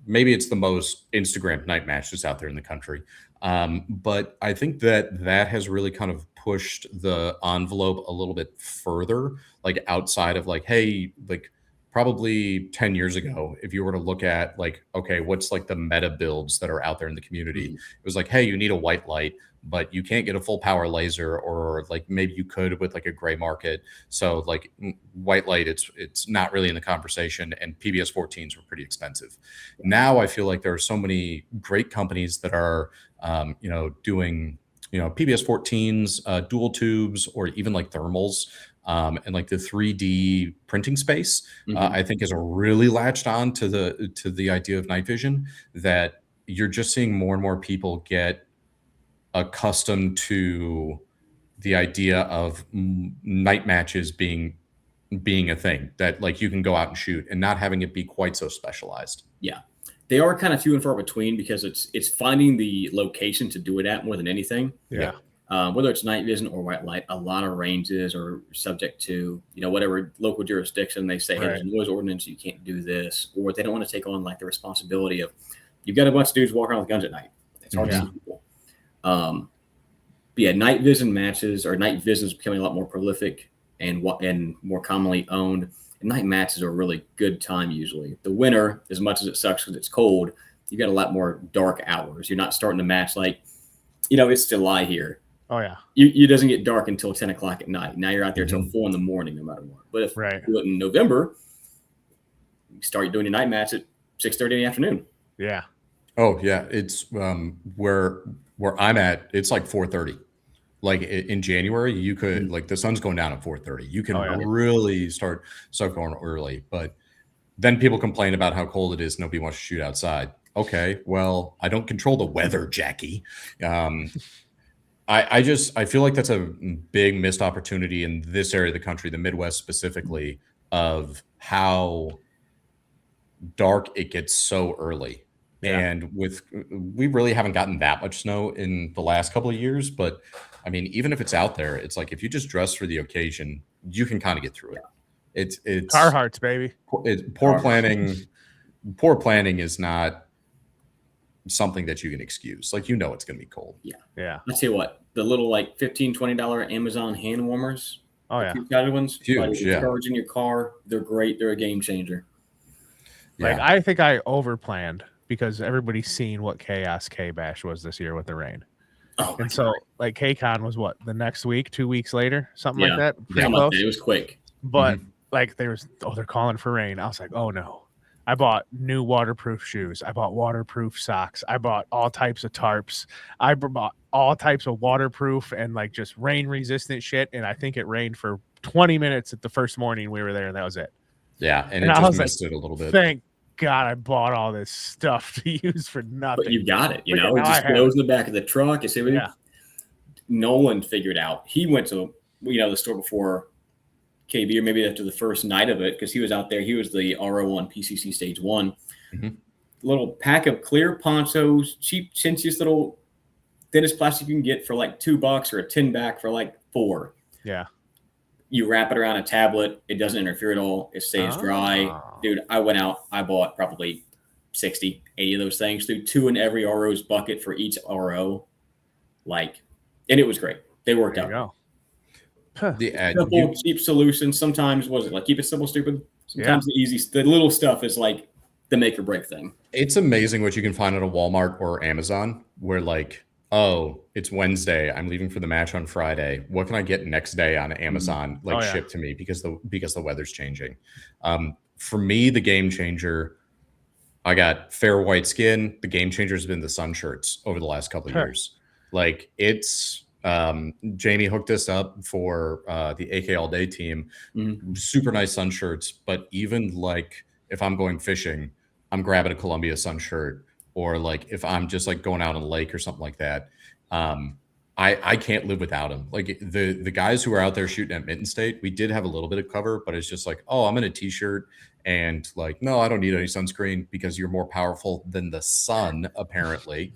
maybe it's the most Instagram night match that's out there in the country. But I think that that has really kind of pushed the envelope a little bit further, like outside of like, hey, like probably 10 years ago, if you were to look at like, okay, what's like the meta builds that are out there in the community? It was like, hey, you need a white light, but you can't get a full power laser, or like maybe you could with like a gray market. So like white light, it's not really in the conversation, and PBS 14s were pretty expensive. Now I feel like there are so many great companies that are doing PBS 14s, dual tubes, or even like thermals. And like the 3D printing space, I think is really latched on to the idea of night vision, that you're just seeing more and more people get accustomed to the idea of night matches being a thing that like you can go out and shoot and not having it be quite so specialized. Yeah. They are kind of few and far between because it's finding the location to do it at more than anything. Yeah. Whether it's night vision or white light, a lot of ranges are subject to, whatever local jurisdiction they say, hey, there's a noise ordinance, you can't do this, or they don't want to take on like the responsibility of, you've got a bunch of dudes walking around with guns at night. It's hard to see people. But yeah, night vision matches, or night vision is becoming a lot more prolific and more commonly owned. And night matches are a really good time usually. The winter, as much as it sucks because it's cold, you got a lot more dark hours. You're not starting the match like, it's July here. Oh yeah. It doesn't get dark until 10 o'clock at night. Now you're out there till 4 in the morning, no matter what. But if you do it in November, you start doing your night match at 6:30 in the afternoon. Yeah. Oh yeah, it's where I'm at. It's like 4:30. Like in January, you could like the sun's going down at 4:30. You can really start going early. But then people complain about how cold it is. Nobody wants to shoot outside. Okay, well, I don't control the weather, Jackie. I feel like that's a big missed opportunity in this area of the country, the Midwest specifically, of how dark it gets so early. Yeah. And we really haven't gotten that much snow in the last couple of years, but I mean, even if it's out there, it's like if you just dress for the occasion, you can kind of get through it. It's Carhartts, baby. Poor planning. Poor planning is not something that you can excuse. Like, it's going to be cold. Yeah. I'll tell you what, the little like $15, $20 Amazon hand warmers. Oh yeah. The ones. Huge. Yeah. Charge in your car. They're great. They're a game changer. Like I think I overplanned because everybody's seen what chaos K-Bash was this year with the rain. Oh, and so like K-Con was what, the next week, 2 weeks later, something like that. Yeah, it was quick. But like they're calling for rain. I was like, oh no. I bought new waterproof shoes. I bought waterproof socks. I bought all types of tarps. I bought all types of waterproof and like just rain resistant shit. And I think it rained for 20 minutes at the first morning we were there, and that was it. Yeah, and it just missed it a little bit. Thank God I bought all this stuff to use for nothing. But you got it, it just goes in the back of the truck. You see what Nolan figured out. He went to the store before KB, or maybe after the first night of it, because he was out there. He was the RO on PCC Stage 1. Little pack of clear ponchos, cheap, chintziest little thinnest plastic you can get for like $2, or a 10-back for like $4. Yeah. You wrap it around a tablet. It doesn't interfere at all. It stays dry. Dude, I went out. I bought probably 60, 80 of those things. Threw 2 in every RO's bucket for each RO. And it was great. They worked out. Simple, cheap solutions. Sometimes was it like keep it simple, stupid. Sometimes the little stuff is like the make or break thing. It's amazing what you can find at a Walmart or Amazon where like, oh, it's Wednesday. I'm leaving for the match on Friday. What can I get next day on Amazon, like shipped to me because the weather's changing? For me, the game changer, I got fair white skin. The game changer has been the sun shirts over the last couple of years. Like it's Jamie hooked us up for the AK All Day team. Super nice sun shirts, but even like if I'm going fishing, I'm grabbing a Columbia sun shirt, or like if I'm just like going out on a lake or something like that. I can't live without them. Like the guys who are out there shooting at Mitten State, we did have a little bit of cover, but it's just like, oh, I'm in a t-shirt and like, no, I don't need any sunscreen because you're more powerful than the sun, apparently.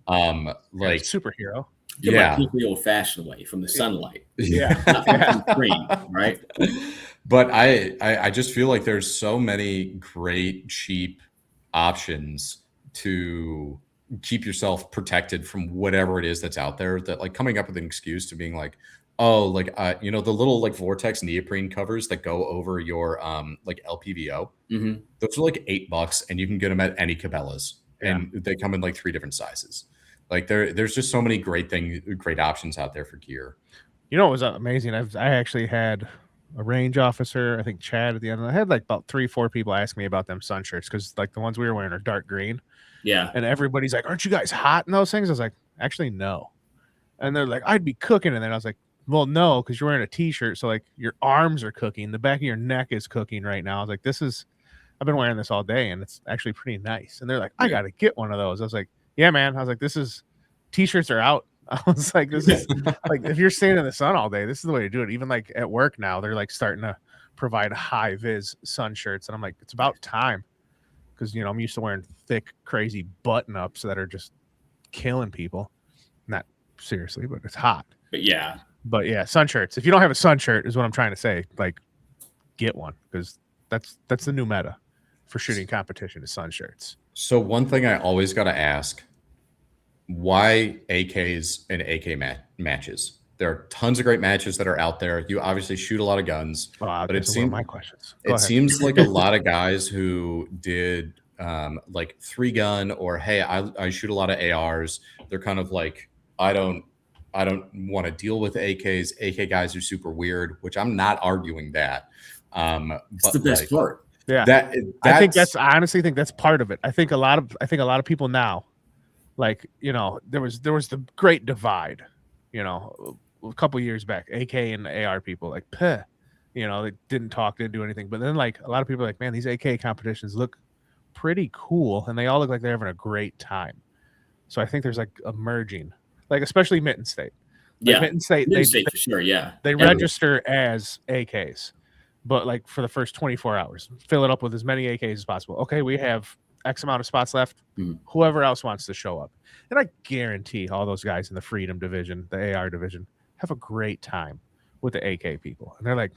Like superhero. Like the old-fashioned way from the sunlight. Not from the screen, right? But I just feel like there's so many great cheap options to keep yourself protected from whatever it is that's out there, that like coming up with an excuse to being like, oh, like the little like Vortex neoprene covers that go over your like LPVO. Those are like $8 and you can get them at any Cabela's and they come in like 3 different sizes. Like there's just so many great options out there for gear. You know what was amazing? I actually had a range officer, I think Chad at the end. I had like about 3-4 people ask me about them sun shirts because like the ones we were wearing are dark green. Yeah. And everybody's like, aren't you guys hot in those things? I was like, actually, no. And they're like, I'd be cooking. And then I was like, well, no, because you're wearing a t-shirt. So like your arms are cooking. The back of your neck is cooking right now. I was like, I've been wearing this all day and it's actually pretty nice. And they're like, I got to get one of those. I was like, yeah, man. I was like, t-shirts are out. I was like, this is like, if you're staying in the sun all day, this is the way to do it. Even like at work now, they're like starting to provide high vis sun shirts. And I'm like, it's about time. Because, I'm used to wearing thick, crazy button-ups that are just killing people. Not seriously, but it's hot. But yeah, sun shirts. If you don't have a sun shirt, is what I'm trying to say. Like, get one, because that's the new meta for shooting competition is sun shirts. So one thing I always got to ask, why AKs and AK matches? There are tons of great matches that are out there. You obviously shoot a lot of guns, but it seems my questions. It seems like a lot of guys who did like 3-gun or hey, I shoot a lot of ARs. They're kind of like, I don't want to deal with AKs. AK guys are super weird, which I'm not arguing that. It's the best part. Yeah, I honestly think that's part of it. I think a lot of people now, like there was the great divide. A couple years back, AK and AR people like, they didn't talk, didn't do anything. But then like a lot of people are like, man, these AK competitions look pretty cool, and they all look like they're having a great time. So I think there's like a merging, like especially Mitten State. Like Mitten State, for sure, they register as AKs, but like for the first 24 hours, fill it up with as many AKs as possible. Okay, we have X amount of spots left. Whoever else wants to show up, and I guarantee all those guys in the Freedom division, the AR division, have a great time with the AK people, and they're like,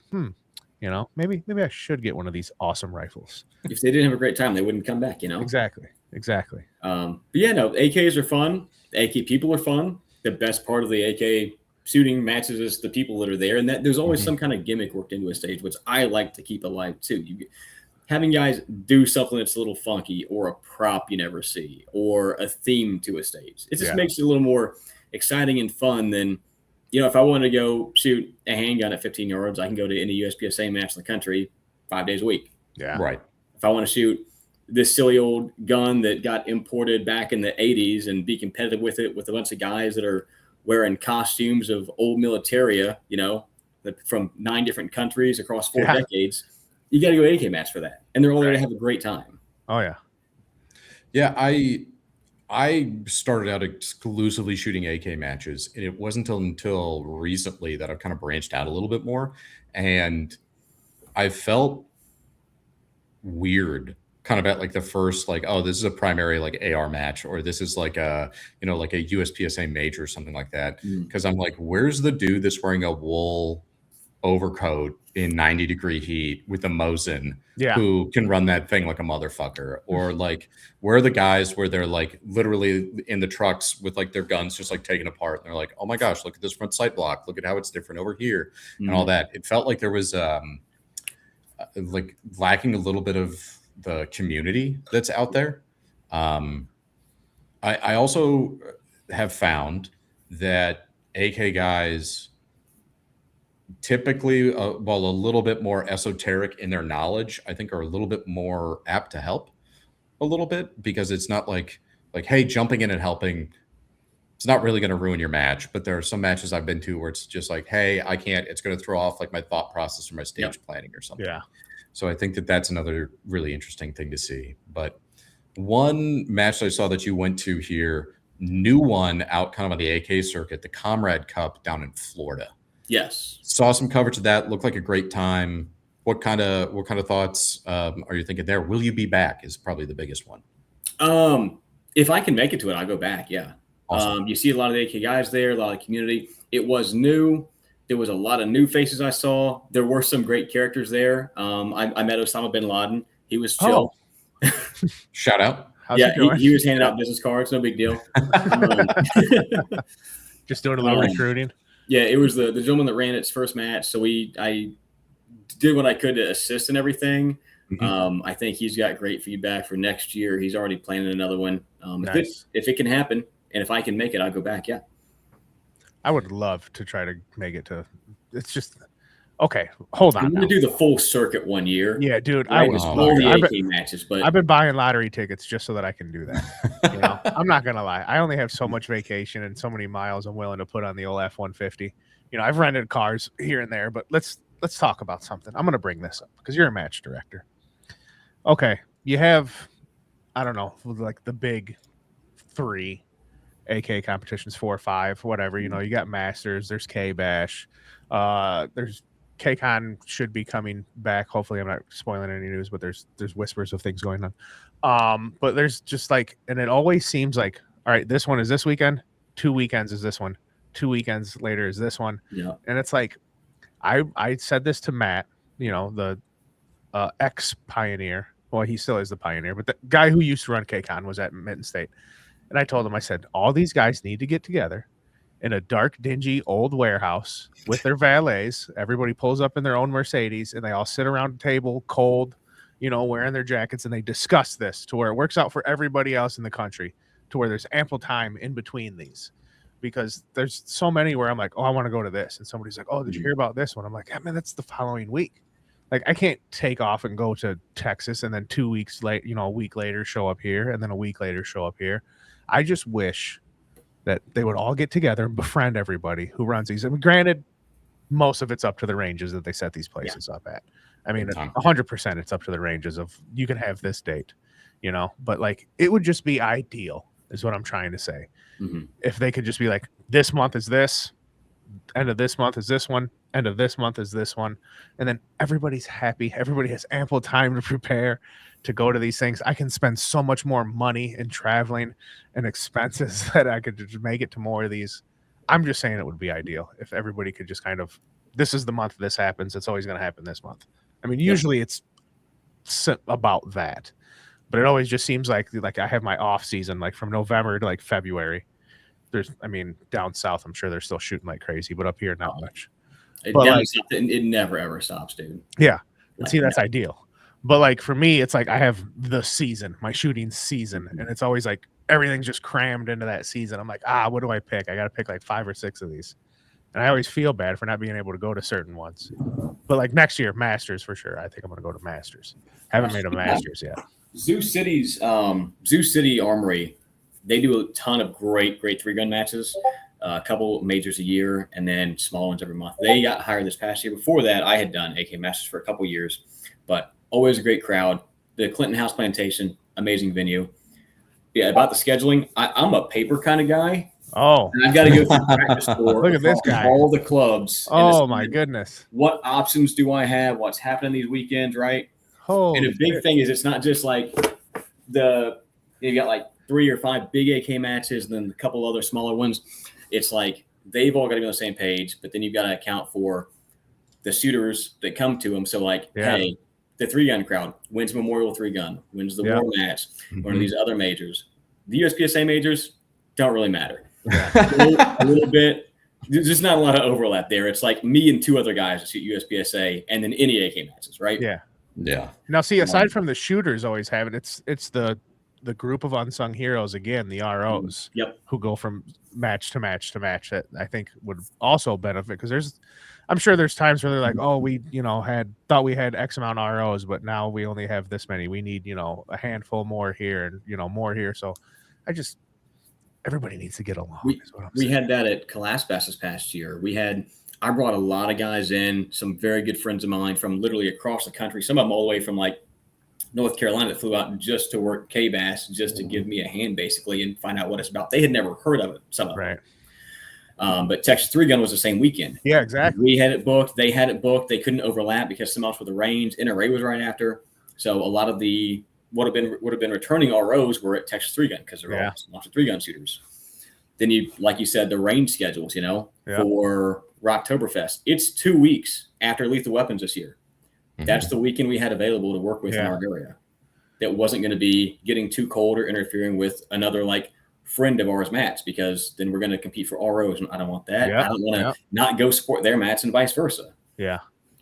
maybe I should get one of these awesome rifles. If they didn't have a great time, they wouldn't come back. Exactly. But yeah, no, AKs are fun. The AK people are fun. The best part of the AK shooting matches is the people that are there, and that there's always some kind of gimmick worked into a stage, which I like to keep alive too. Having guys do something that's a little funky, or a prop you never see, or a theme to a stage. It just makes it a little more exciting and fun than, if I want to go shoot a handgun at 15 yards, I can go to any USPSA match in the country 5 days a week. Yeah. Right. If I want to shoot this silly old gun that got imported back in the 80s and be competitive with it with a bunch of guys that are wearing costumes of old militaria, from 9 different countries across 4 decades, you got to go AK match for that. And they're all there to have a great time. Oh, yeah. Yeah, I started out exclusively shooting AK matches, and it wasn't until recently that I've kind of branched out a little bit more. And I felt weird kind of at like the first, like, oh, this is a primary like AR match, or this is like a, like a USPSA major or something like that. Because I'm like, where's the dude that's wearing a wool overcoat in 90-degree heat with a Mosin Yeah. who can run that thing like a motherfucker? Or like, where are the guys where they're like literally in the trucks with like their guns just like taken apart, and they're like, oh my gosh, look at this front sight block, look at how it's different over here, and all that. It felt like there was like lacking a little bit of the community that's out there. I also have found that AK guys typically, while a little bit more esoteric in their knowledge, I think are a little bit more apt to help a little bit, because it's not like, hey, jumping in and helping, it's not really going to ruin your match. But there are some matches I've been to where it's just like, hey, I can't, it's going to throw off like my thought process or my stage planning or something. Yeah. So I think that that's another really interesting thing to see. But one match that I saw that you went to here, new one out kind of on the AK circuit, the Comrade Cup down in Florida. Yes. Saw some coverage of that. Looked like a great time. What kind of thoughts are you thinking there? Will you be back is probably the biggest one. If I can make it to it, I'll go back. Yeah. Awesome. You see a lot of the AK guys there, a lot of community. It was new. There was a lot of new faces I saw. There were some great characters there. I met Osama bin Laden. He was chill. Oh. Shout out. How's he he was handing out business cards. No big deal. Just doing a little recruiting. Yeah, it was the gentleman that ran its first match. So I did what I could to assist and everything. I think he's got great feedback for next year. He's already planning another one. Nice. If it can happen, and if I can make it, I'll go back. Yeah. I would love to try to make it to. It's just okay. Hold on. I'm going to do the full circuit one year. Yeah, dude. All the AK matches, but I've been buying lottery tickets just so that I can do that. You know, I'm not gonna lie. I only have so much vacation and so many miles I'm willing to put on the old F-150. You know, I've rented cars here and there, but let's talk about something. I'm gonna bring this up because you're a match director. Okay, you have, I don't know, like the big 3 AK competitions, 4 or 5, whatever. You know, you got Masters, there's K-Bash, there's KCON should be coming back. Hopefully, I'm not spoiling any news, but there's whispers of things going on. But there's just like, and it always seems like, all right, this one is this weekend, 2 weekends is this one, 2 weekends later is this one. Yeah. And it's like, I said this to Matt, you know, the ex-pioneer. Well, he still is the pioneer, but the guy who used to run KCON was at Mitten State. And I told him, I said, all these guys need to get together in a dark, dingy, old warehouse with their valets. Everybody pulls up in their own Mercedes, and they all sit around a table, cold, you know, wearing their jackets, and they discuss this to where it works out for everybody else in the country, to where there's ample time in between these. Because there's so many where I'm like, oh, I want to go to this. And somebody's like, oh, did you hear about this one? I'm like, yeah, man, that's the following week. Like, I can't take off and go to Texas and then 2 weeks late, you know, a week later show up here, and then a week later show up here. I just wish that they would all get together and befriend everybody who runs these. I mean, granted, most of it's up to the ranges that they set these places up at. I mean, 100% it's up to the ranges of, you can have this date, you know, but like, it would just be ideal is what I'm trying to say. If they could just be like, this month is this, end of this month is this one, end of this month is this one, and then everybody's happy. Everybody has ample time to prepare to go to these things. I can spend so much more money in traveling and expenses that I could just make it to more of these. I'm just saying it would be ideal if everybody could just kind of, this is the month this happens. It's always going to happen this month. I mean, usually it's about that, but it always just seems like I have my off season, like from November to like February. There's, I mean, down south, I'm sure they're still shooting like crazy, but up here, not much. It never ever stops, dude. Yeah. And see, that's ideal. But like for me, it's like I have the season, my shooting season, and it's always like everything's just crammed into that season. I'm like, what do I pick? I got to pick like 5 or 6 of these. And I always feel bad for not being able to go to certain ones. But like next year, Masters for sure. I think I'm going to go to Masters. Haven't made a Masters yet. Zoo City Armory, they do a ton of great 3-gun matches. A couple majors a year, and then small ones every month. They got hired this past year. Before that, I had done AK Masters for a couple years, but always a great crowd. The Clinton House Plantation, amazing venue. Yeah, about the scheduling, I'm a paper kind of guy. Oh, and I've got to go through the practice board. Look at this guy. All the clubs. Oh my goodness. What options do I have? What's happening these weekends, right? Holy and a big thing is it's not just like you got like 3 or 5 big AK matches and then a couple other smaller ones. It's like they've all got to be on the same page, but then you've got to account for the shooters that come to him. So like, hey, the 3-gun crowd wins Memorial 3-gun, wins the War Match, one of these other majors. The USPSA majors don't really matter. A little bit. There's just not a lot of overlap there. It's like me and 2 other guys that shoot USPSA and then any AK matches, right? Yeah. Now, see, aside from the shooters always have it, it's the group of unsung heroes again, the ROs, who go from match to match to match, that I think would also benefit, because I'm sure there's times where they're like, oh, we thought we had X amount of ROs, but now we only have this many. We need a handful more here and more here. So everybody needs to get along. We had that at Calaspas this past year. I brought a lot of guys in, some very good friends of mine from literally across the country. Some of them all the way from like North Carolina that flew out just to work K-Bass, just to give me a hand basically and find out what it's about. They had never heard of it, some of them. But Texas 3-gun was the same weekend. Yeah, exactly. We had it booked. They had it booked. They couldn't overlap because some else with the range. NRA was right after. So a lot of the would have been returning ROs were at Texas 3-gun because they're all lots of 3-gun shooters. Then like you said, the range schedules, for Rocktoberfest. It's 2 weeks after Lethal Weapons this year. That's the weekend we had available to work with in our area. That wasn't going to be getting too cold or interfering with another like friend of ours mats, because then we're going to compete for ROs, and I don't want that. I don't want to not go support their mats and vice versa.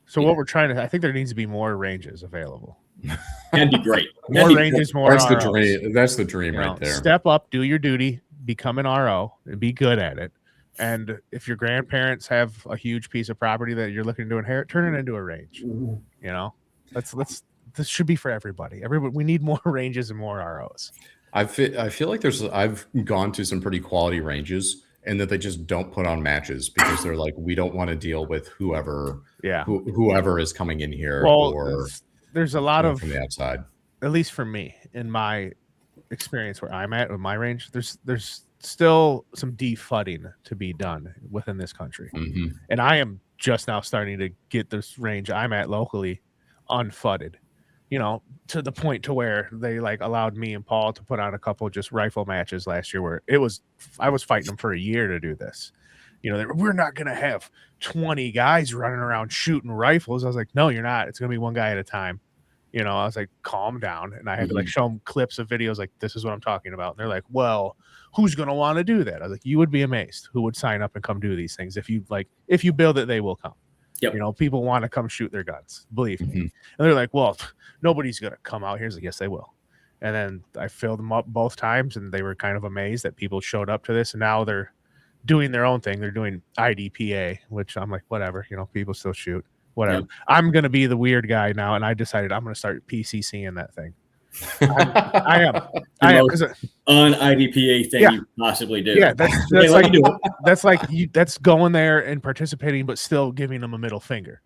So what we're trying to, I think there needs to be more ranges available. That'd be great. More ranges, more That's ROs. the dream. That's the dream right there. Step up, do your duty, become an RO, and be good at it. And if your grandparents have a huge piece of property that you're looking to inherit, turn it into a range. This should be for everybody. We need more ranges and more ROs. I feel like I've gone to some pretty quality ranges, and that they just don't put on matches because they're like, we don't want to deal with whoever is coming in here. Or there's a lot of from the outside. At least for me, in my experience where I'm at with my range, there's still some defudding to be done within this country. And I am just now starting to get this range I'm at locally unfudded, to the point to where they like allowed me and Paul to put on a couple just rifle matches last year where I was fighting them for a year to do this. We're not going to have 20 guys running around shooting rifles. I was like, no, you're not. It's going to be one guy at a time. I was like, calm down. And I had to like show them clips of videos like, this is what I'm talking about. And they're like, well, who's going to want to do that? I was like, you would be amazed who would sign up and come do these things. If you build it, they will come. People want to come shoot their guns, believe me. And they're like, well, nobody's going to come out here. Like, yes, they will. And then I filled them up both times, and they were kind of amazed that people showed up to this. And now they're doing their own thing. They're doing IDPA, which I'm like, whatever, people still shoot. Whatever. I'm going to be the weird guy now, and I decided I'm going to start PCCing that thing. I am. Un-IDPA thing you possibly do. Yeah, that's going there and participating, but still giving them a middle finger.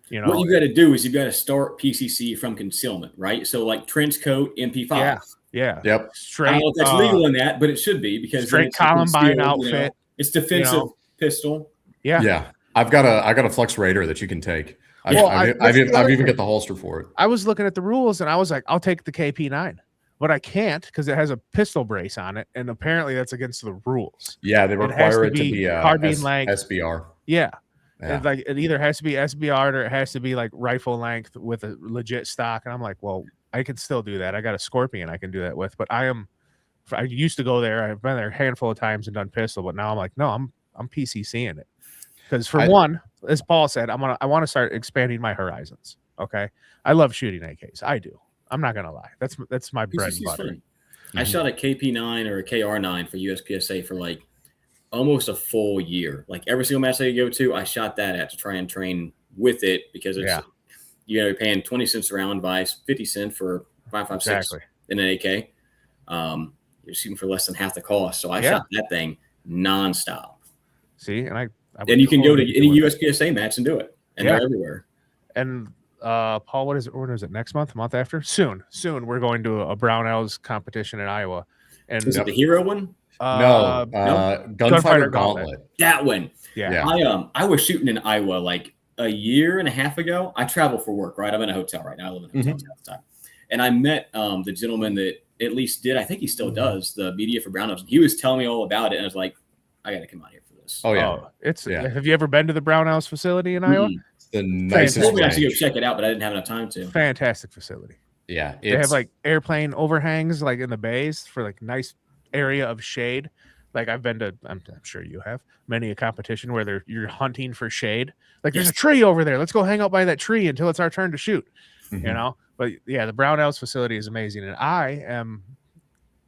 What you got to do is you got to start PCC from concealment, right? So like trench coat, MP5. Yep. Straight, I don't know if that's legal in that, but it should be, because straight Columbine outfit. It's defensive pistol. Yeah. I've got a Flex Raider that you can take. I've even got the holster for it. I was looking at the rules and I was like, I'll take the KP9, but I can't because it has a pistol brace on it, and apparently that's against the rules. Yeah, they require it to be carbine length, SBR. Yeah. It either has to be SBR or it has to be like rifle length with a legit stock. And I'm like, well, I can still do that. I got a Scorpion I can do that with, but I used to go there. I've been there a handful of times and done pistol, but now I'm like, no, I'm PCCing it. Because one, as Paul said, I want to start expanding my horizons. Okay, I love shooting AKs. I do. I'm not gonna lie. That's my bread and butter. I shot a KP9 or a KR9 for USPSA for like almost a full year. Like every single match I go to, I shot that at to try and train with it, because it's you're paying 20 cents a round, vice 50 cents for 5.56 in an AK. You're shooting for less than half the cost. So I shot that thing nonstop. See, and then you can go to any USPSA match and do it, and they're everywhere. And Paul, when is it? Next month? Month after? Soon. We're going to a Brownells competition in Iowa. And is it the hero one? No, Gunfighter Gauntlet. That one. Yeah. I was shooting in Iowa like a year and a half ago. I travel for work, right? I'm in a hotel right now. I live in a hotel at the time. And I met the gentleman that at least did, I think he still does, the media for Brownells. He was telling me all about it, and I was like, I got to come out here for this. Oh, yeah. Have you ever been to the Brownells facility in Iowa? the nicest Told me I should go range. check it out, but I didn't have enough time to. Fantastic facility. Yeah, They have like airplane overhangs like in the bays for like nice area of shade. Like I've been to, I'm sure you have, many a competition where you're hunting for shade. Like there's a tree over there. Let's go hang out by that tree until it's our turn to shoot. Mhm. You know, but yeah, the Brownells facility is amazing, and I am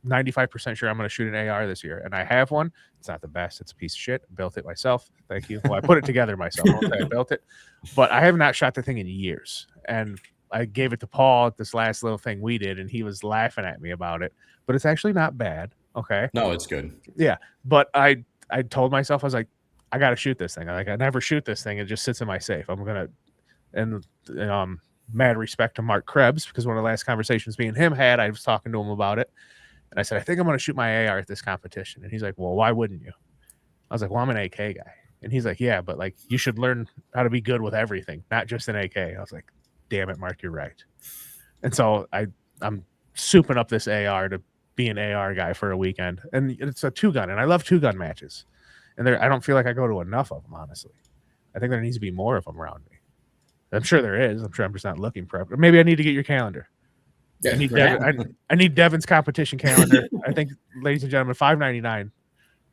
95% sure I'm going to shoot an AR this year, and I have one. It's not the best. It's a piece of shit. I built it myself. Thank you. Well, I put it together myself. I won't say I built it, but I have not shot the thing in years, and I gave it to Paul at this last little thing we did, and he was laughing at me about it. But it's actually not bad. Okay. No, it's good. Yeah, but I told myself, I was like, I got to shoot this thing. I never shoot this thing. It just sits in my safe. I'm gonna, and mad respect to Mark Krebs, because one of the last conversations me and him had, I was talking to him about it, and I said, I think I'm gonna shoot my AR at this competition, and he's like, well, why wouldn't you? I was like, well, I'm an AK guy, and he's like, yeah, but like you should learn how to be good with everything, not just an AK. I was like, damn it, Mark, you're right. And so I'm souping up this AR to be an AR guy for a weekend, and it's a 2-gun, and I love 2-gun matches, and I don't feel like I go to enough of them, honestly. I think there needs to be more of them around me. I'm sure there is. I'm sure I'm just not looking for it. But maybe I need to get your calendar. Yeah, I need Devin's competition calendar. I think, ladies and gentlemen, $5.99.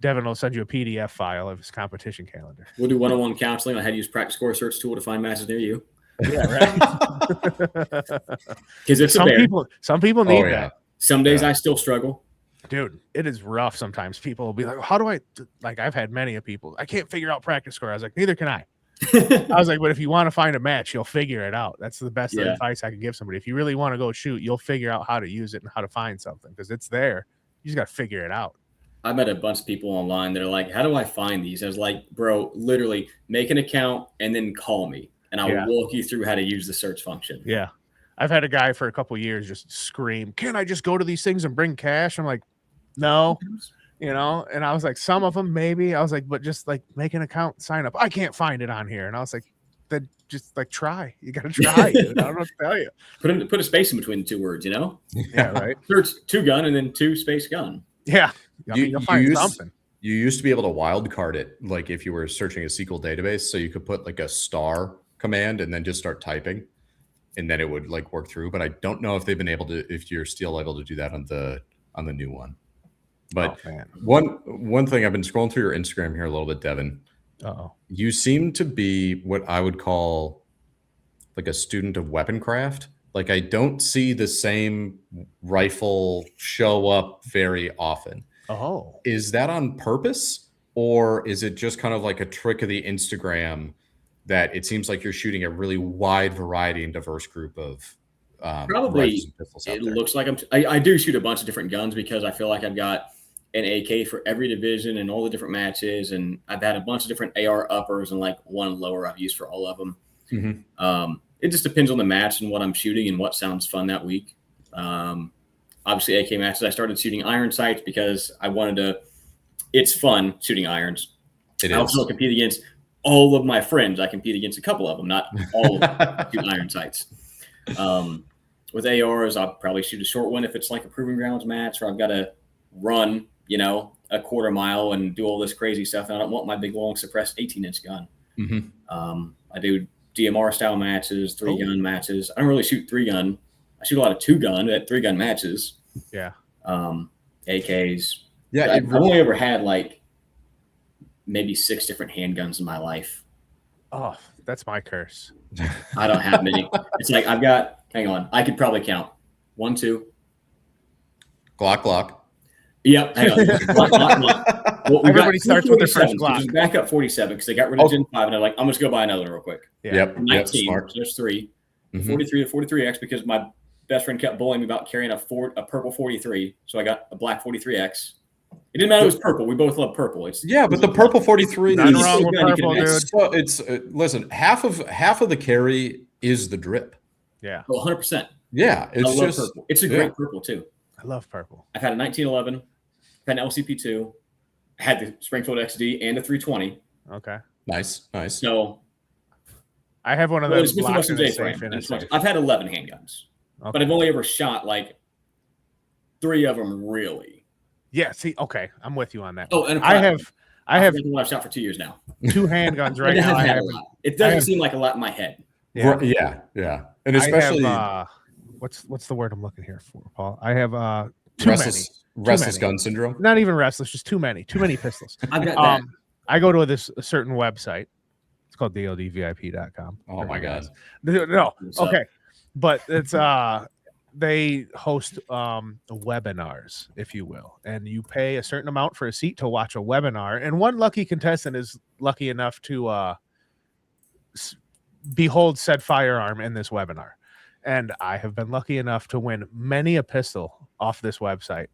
Devin will send you a PDF file of his competition calendar. We'll do one-on-one counseling on how to use practice score search tool to find matches near you. Yeah, right. Because it's some people need that. Some days I still struggle. Dude, it is rough sometimes. People will be like, how do I, like, I've had many of people, I can't figure out practice score. I was like, neither can I. I was like, but if you want to find a match, you'll figure it out. That's the best advice I can give somebody. If you really want to go shoot, you'll figure out how to use it and how to find something, because it's there. You just got to figure it out. I met a bunch of people online that are like, how do I find these? I was like, bro, literally make an account and then call me, and I'll walk you through how to use the search function. Yeah. I've had a guy for a couple of years just scream, can I just go to these things and bring cash? I'm like, no. You know, and I was like, some of them maybe. I was like, but just like make an account, sign up. I can't find it on here. And I was like, then just like try. You got to try. Dude. I don't know what to tell you. Put a space in between the two words, you know? Yeah, right. Search 2-gun and then 2 space gun. Yeah. You'll find something. You used to be able to wildcard it, like if you were searching a SQL database, so you could put like a star command and then just start typing, and then it would like work through. But I don't know if they've been able to, if you're still able to do that on the new one. But one thing, I've been scrolling through your Instagram here a little bit, Devin. You seem to be what I would call like a student of weapon craft. Like I don't see the same rifle show up very often. Oh, is that on purpose, or is it just kind of like a trick of the Instagram that it seems like you're shooting a really wide variety and diverse group of probably it looks like I do shoot a bunch of different guns, because I feel like I've got an AK for every division and all the different matches, and I've had a bunch of different AR uppers and like one lower I've used for all of them. Mm-hmm. It just depends on the match and what I'm shooting and what sounds fun that week. Obviously, AK matches, I started shooting iron sights because I wanted to. It's fun shooting irons. I also compete against all of my friends. I compete against a couple of them, not all of them. Shoot iron sights. With ARs, I'll probably shoot a short one if it's like a proving grounds match, or I've got to run, you know, a quarter mile and do all this crazy stuff. And I don't want my big long suppressed 18-inch gun. Mm-hmm. I do DMR style matches, 3-gun matches. I don't really shoot 3-gun. I shoot a lot of 2-gun at 3-gun matches. Yeah. AKs. Yeah. I've only ever had like maybe 6 different handguns in my life. Oh, that's my curse. I don't have many. It's like I've got, hang on, I could probably count 1, 2. Glock. Yep. Hang on. Glock. Well, everybody starts with their first Glock. Just back up 47 because they got rid of Gen 5, and I'm like, I'm just go buy another one real quick. Yeah. Yep. 19. Smart. So there's 3. Mm-hmm. 43 to 43X because my best friend kept bullying me about carrying a purple 43, so I got a black 43X. It didn't matter. It was purple. We both love purple. But the purple 43. Nothing wrong with purple, dude. So it's listen. Half of the carry is the drip. Yeah. Oh, 100%. Yeah, it's just purple. It's a great purple too. I love purple. I've had a 1911, I've had an LCP2, I had the Springfield XD and a 320. Okay. Nice. So I have one of those. I've had 11 handguns, but I've only ever shot like 3 of them really. Yeah. See, okay, I'm with you on that. Oh, and I I have I've shot for 2 years now. 2 handguns right It now. hasn't had a lot. It doesn't seem like a lot in my head. Yeah. And especially I have, what's the word I'm looking here for, Paul? I have too restless many. gun syndrome. Not even restless, just too many pistols. I've got that. I go to a certain website. It's called DLDVIP.com. Oh my god. No. Okay. But it's they host webinars, if you will, and you pay a certain amount for a seat to watch a webinar, and one lucky contestant is lucky enough to behold said firearm in this webinar. And I have been lucky enough to win many a pistol off this website,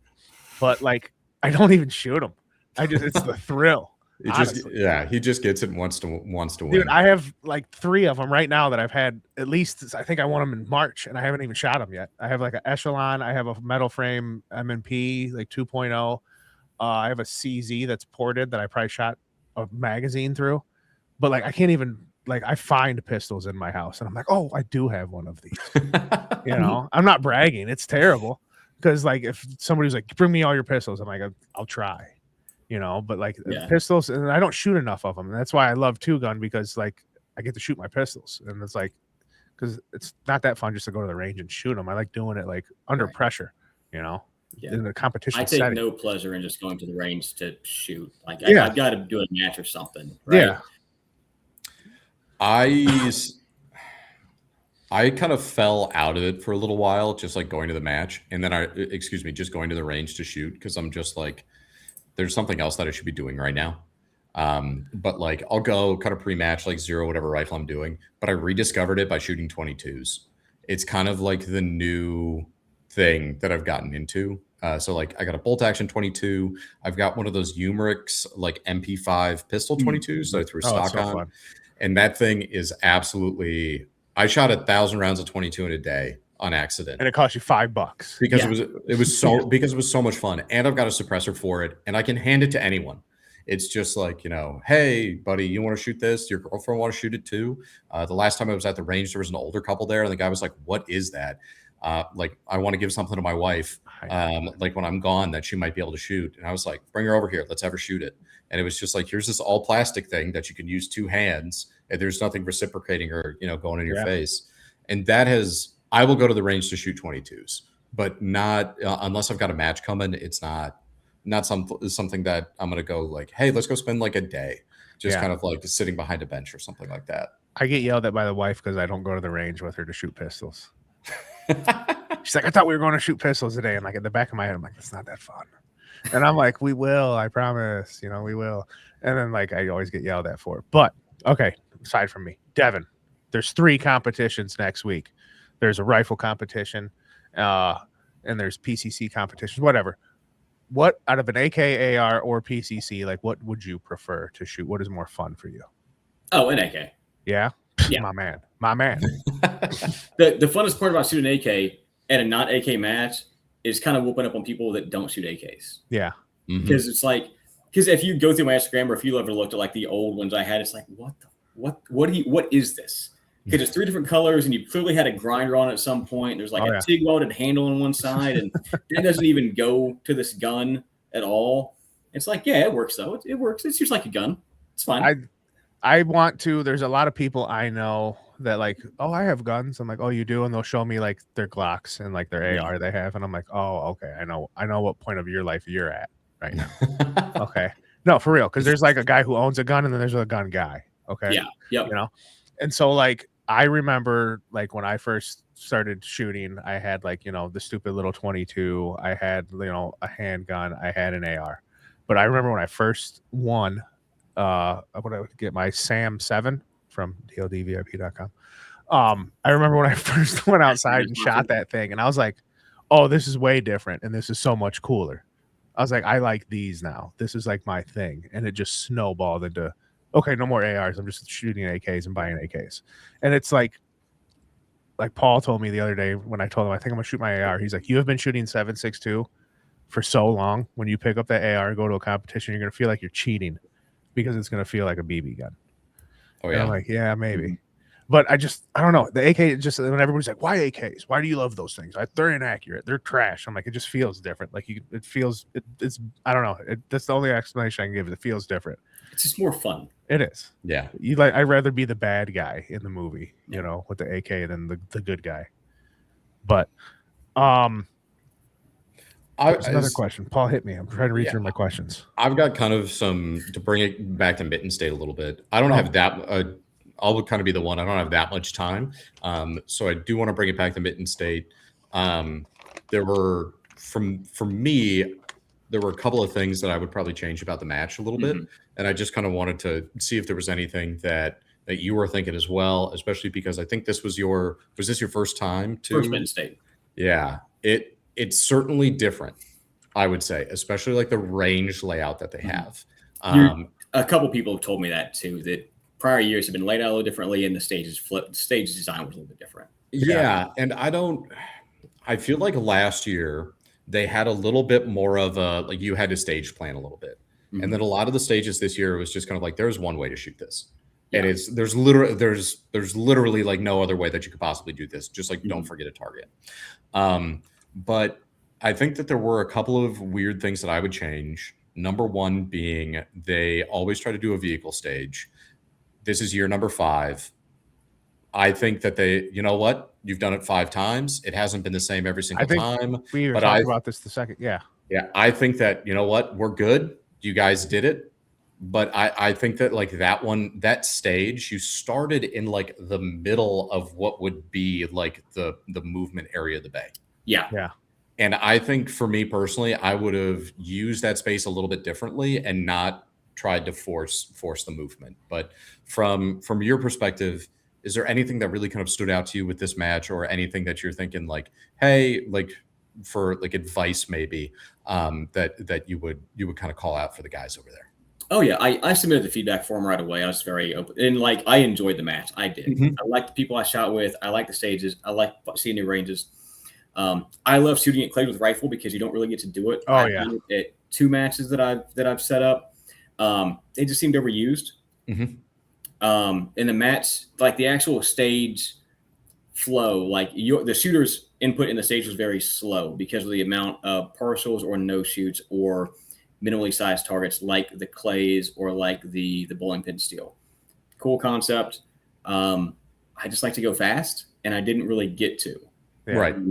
but like I don't even shoot them. It's the thrill. He just gets it and wants to win. Dude, I have like 3 of them right now that I've had at least. I think I won them in March, and I haven't even shot them yet. I have like an Echelon. I have a metal frame M&P like 2.0. I have a CZ that's ported that I probably shot a magazine through, but like I can't even like I find pistols in my house, and I'm like, oh, I do have one of these. You know, I'm not bragging. It's terrible because like if somebody's like, bring me all your pistols, I'm like, I'll try. You know, but like pistols, and I don't shoot enough of them. And that's why I love 2-gun, because like I get to shoot my pistols, and it's like, because it's not that fun just to go to the range and shoot them. I like doing it like under pressure, you know, in the competition. I take setting. No pleasure in just going to the range to shoot. Like I've got to do a match or something. Right? Yeah. I kind of fell out of it for a little while, just like going to the match, and then just going to the range to shoot, because I'm just like, there's something else that I should be doing right now. But like I'll go kind of pre-match, like 0 whatever rifle I'm doing, but I rediscovered it by shooting 22s. It's kind of like the new thing that I've gotten into. So like I got a bolt action 22. I've got one of those Umerix like MP5 pistol 22s that I threw stock on. Fun. And that thing is absolutely, I shot 1,000 rounds of 22 in a day on accident, and it cost you $5 because it was so much fun, and I've got a suppressor for it, and I can hand it to anyone. It's just like, you know, hey buddy, you want to shoot this? Your girlfriend want to shoot it too? The last time I was at the range, there was an older couple there, and the guy was like, what is that? Like, I want to give something to my wife, like when I'm gone, that she might be able to shoot. And I was like, bring her over here, let's have her shoot it. And it was just like, here's this all plastic thing that you can use 2 hands, and there's nothing reciprocating or, you know, going in your face. And that has, I will go to the range to shoot 22s, but not unless I've got a match coming. It's not something that I'm going to go like, hey, let's go spend like a day just kind of like sitting behind a bench or something like that. I get yelled at by the wife because I don't go to the range with her to shoot pistols. She's like, I thought we were going to shoot pistols today. And like in the back of my head, I'm like, it's not that fun. And I'm like, we will, I promise, you know, we will. And then like I always get yelled at for it. But okay, aside from me, Devin, there's 3 competitions next week. There's a rifle competition, and there's PCC competitions, whatever. What out of an AK, AR, or PCC, like what would you prefer to shoot? What is more fun for you? Oh, an AK. Yeah? Yeah. My man. The funnest part about shooting AK at a not AK match is kind of whooping up on people that don't shoot AKs. Yeah. Because it's like, because if you go through my Instagram, or if you ever looked at like the old ones I had, it's like, what is this? Because it's 3 different colors, and you clearly had a grinder on it at some point. There's like a TIG welded handle on one side, and it doesn't even go to this gun at all. It's like, yeah, it works though. It works. It's just like a gun. It's fine. I want to. There's a lot of people I know that like, oh, I have guns. I'm like, oh, you do, and they'll show me like their Glocks and like their AR they have, and I'm like, oh, okay, I know what point of your life you're at right now. Okay, no, for real, because there's like a guy who owns a gun, and then there's a gun guy. Okay, yeah, yep. You know, and so like. I remember like when I first started shooting, I had like, you know, the stupid little 22. I had, you know, a handgun. I had an AR. But I remember when I first won, I would get my Sam 7 from DLDVIP.com. I remember when I first went outside and shot that thing, and I was like, oh, this is way different, and this is so much cooler. I was like, I like these now. This is like my thing. And it just snowballed into, okay, no more ARs. I'm just shooting AKs and buying AKs. And it's like Paul told me the other day when I told him, I think I'm going to shoot my AR. He's like, you have been shooting 7.62 for so long. When you pick up that AR and go to a competition, you're going to feel like you're cheating because it's going to feel like a BB gun. Oh, yeah. And I'm like, yeah, maybe. But I don't know. The AK just when everybody's like, "Why AKs? Why do you love those things? They're inaccurate. They're trash." I'm like, it just feels different. Like it feels. It's I don't know. That's the only explanation I can give. It feels different. It's just more fun. It is. Yeah. I'd rather be the bad guy in the movie, with the AK than the good guy. But there's another question. Paul hit me. I'm trying to read through my questions. I've got kind of some to bring it back to Mitten State a little bit. I don't have that. I'll kind of be the one. I don't have that much time. So I do want to bring it back to Mitten State. There were, for me, there were a couple of things that I would probably change about the match a little bit. And I just kind of wanted to see if there was anything that you were thinking as well, especially because I think this was this your first time to First Mitten State? Yeah, it's certainly different, I would say, especially like the range layout that they have. A couple people have told me that too, that prior years have been laid out a little differently and the stages flipped. The stage design was a little bit different. Yeah. And I feel like last year they had a little bit more of like you had to stage plan a little bit. And then a lot of the stages this year was just kind of like, there's one way to shoot this. And there's literally like no other way that you could possibly do this. Just like, don't forget a target. But I think that there were a couple of weird things that I would change. Number one being they always try to do a vehicle stage. This is year number 5. I think that you know what? You've done it 5 times. It hasn't been the same every single time. We were talking about this the second. Yeah. Yeah. I think that, you know what? We're good. You guys did it. But I think that like that stage, you started in like the middle of what would be like the movement area of the bay. Yeah. Yeah. And I think for me personally, I would have used that space a little bit differently and not tried to force the movement. But from your perspective, is there anything that really kind of stood out to you with this match, or anything that you're thinking like, hey, like for like advice maybe that you would kind of call out for the guys over there? Oh yeah, I submitted the feedback form right away. I was very open, and like I enjoyed the match. I did. I liked the people I shot with. I liked the stages. I liked seeing new ranges. I love shooting at clay with rifle because you don't really get to do it. Oh yeah. At 2 matches that I've set up, they just seemed overused. In the match, like the actual stage flow, like the shooter's input in the stage was very slow because of the amount of partials or no shoots or minimally sized targets like the clays or like the bowling pin steel. Cool concept. I just like to go fast, and I didn't really get to. Yeah. Right. You know what I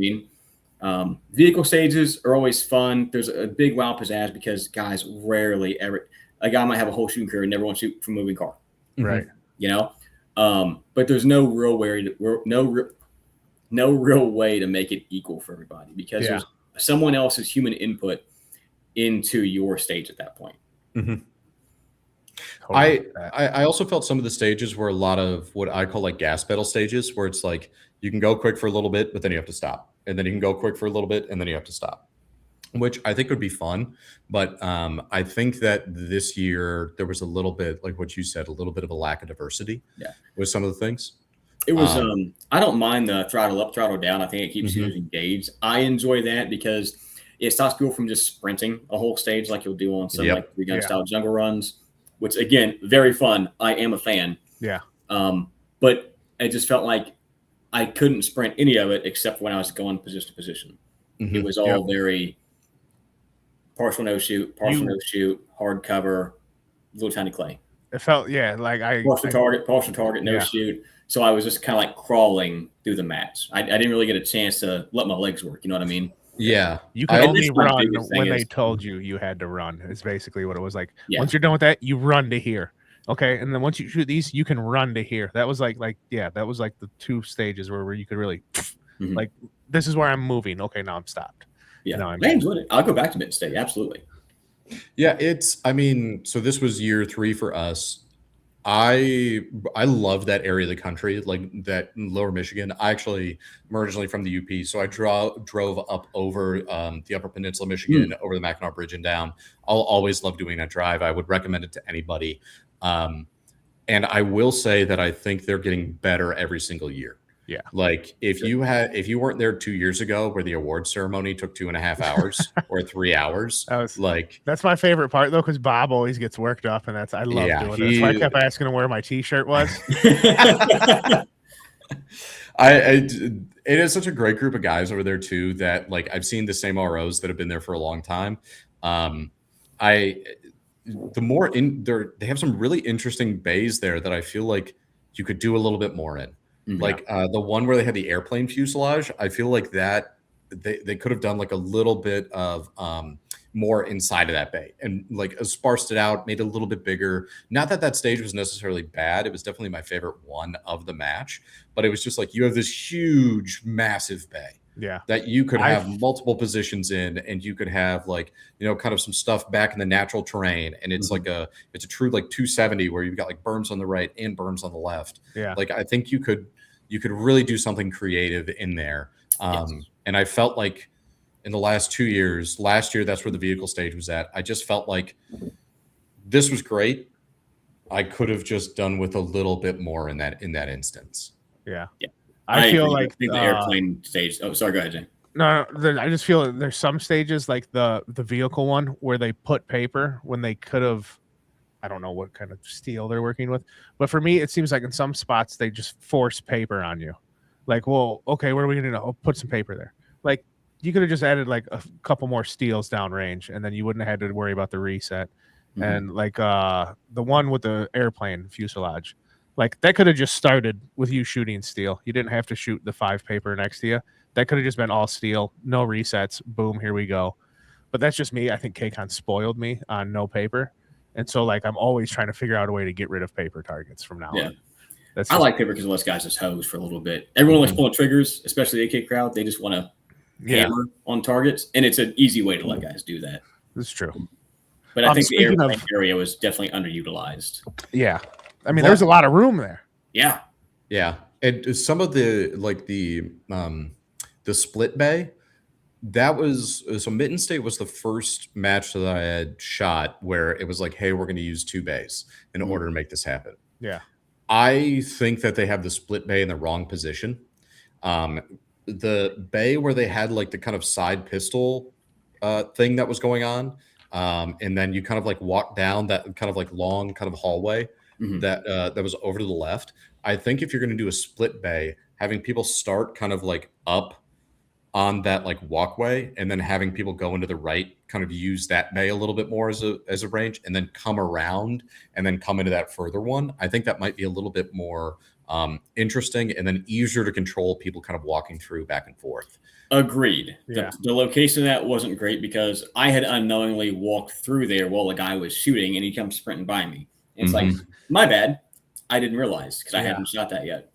mean? Vehicle stages are always fun. There's a big wow pizzazz because guys rarely ever. A guy might have a whole shooting career and never want to shoot from a moving car. Right. You know, but there's no real way to make it equal for everybody because there's someone else's human input into your stage at that point. I also felt some of the stages were a lot of what I call like gas pedal stages, where it's like you can go quick for a little bit, but then you have to stop, and then you can go quick for a little bit, and then you have to stop, which I think would be fun. But I think that this year there was a little bit, like what you said, a little bit of a lack of diversity with some of the things. It was I don't mind the throttle up, throttle down. I think it keeps you engaged. I enjoy that because it stops people from just sprinting a whole stage like you'll do on some like 3-gun style jungle runs, which again, very fun. I am a fan. Yeah. But it just felt like I couldn't sprint any of it except when I was going position to position. It was all very partial no shoot, no shoot, hard cover, little tiny clay. It felt like partial target, no shoot. So I was just kind of like crawling through the match. I didn't really get a chance to let my legs work. You know what I mean? Yeah. You could only run when they told you had to run. Is basically what it was like. Once you're done with that, you run to here. Okay. And then once you shoot these, you can run to here. That was that was like the 2 stages where you could really like, this is where I'm moving. Okay, now I'm stopped. Yeah. I enjoyed it. I'll go back to Mitten State. Absolutely. Yeah. So this was year 3 for us. I love that area of the country, like that lower Michigan. I actually am originally from the UP, so I drove up over the Upper Peninsula, Michigan, over the Mackinac Bridge and down. I'll always love doing that drive. I would recommend it to anybody. And I will say that I think they're getting better every single year. Yeah. Like if you weren't there 2 years ago where the award ceremony took 2.5 hours or 3 hours, that's my favorite part though, because Bob always gets worked up, and I love doing it. That's why I kept asking him where my t-shirt was. It is such a great group of guys over there too that like I've seen the same ROs that have been there for a long time. I the more in there, they have some really interesting bays there that I feel like you could do a little bit more in. Like the one where they had the airplane fuselage, I feel like that they could have done like a little bit of more inside of that bay and like sparsed it out, made it a little bit bigger. Not that that stage was necessarily bad. It was definitely my favorite one of the match, but it was just like you have this huge, massive bay. Yeah. That you could have multiple positions in, and you could have like, you know, kind of some stuff back in the natural terrain. And it's like it's a true like 270 where you've got like berms on the right and berms on the left. Yeah. Like I think you could really do something creative in there. And I felt like in the last 2 years, last year, that's where the vehicle stage was at. I just felt like this was great. I could have just done with a little bit more in that instance. Yeah. Yeah. I feel agree. like I think the airplane stage. Oh, sorry. Go ahead, Jay. No, I just feel that there's some stages like the vehicle one where they put paper when they could have. I don't know what kind of steel they're working with, but for me, it seems like in some spots they just force paper on you. Like, well, okay, what are we gonna do? Oh, put some paper there. Like, you could have just added like a couple more steels downrange, and then you wouldn't have had to worry about the reset. And like the one with the airplane fuselage, like that could have just started with you shooting steel. You didn't have to shoot the 5 paper next to you. That could have just been all steel, no resets. Boom, here we go. But that's just me. I think KCON spoiled me on no paper. And so, like, I'm always trying to figure out a way to get rid of paper targets from now on. I like paper because it lets guys just hose for a little bit. Everyone likes pulling triggers, especially the AK crowd. They just want to hammer on targets. And it's an easy way to let guys do that. That's true. But I think the airplane area was definitely underutilized. Yeah. I mean, there's a lot of room there. Yeah. Yeah. And some of the, like the split bay, that was so Mitten State was the first match that I had shot where it was like, hey, we're going to use 2 bays in order to make this happen. Yeah. I think that they have the split bay in the wrong position. The bay where they had like the kind of side pistol thing that was going on, and then you kind of like walk down that kind of like long kind of hallway that was over to the left. I think if you're going to do a split bay, having people start kind of like up on that like walkway and then having people go into the right, kind of use that bay a little bit more as a range, and then come around and then come into that further one. I think that might be a little bit more interesting and then easier to control people kind of walking through back and forth. Agreed. Yeah. The location of that wasn't great because I had unknowingly walked through there while a guy was shooting and he comes sprinting by me. And it's like, my bad. I didn't realize because I hadn't shot that yet.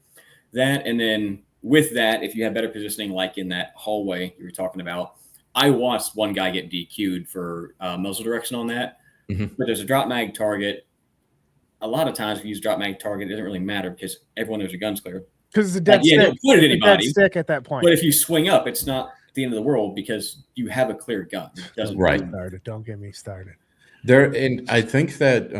That, and then with that, if you have better positioning, like in that hallway you were talking about, I watched one guy get DQ'd for muzzle direction on that. But there's a drop mag target. A lot of times if you use drop mag target, it doesn't really matter because everyone knows your gun's clear. Because it's a dead stick. Don't point at anybody. Dead stick at that point. But if you swing up, it's not the end of the world because you have a clear gun. It doesn't Don't get me started. There, and I think that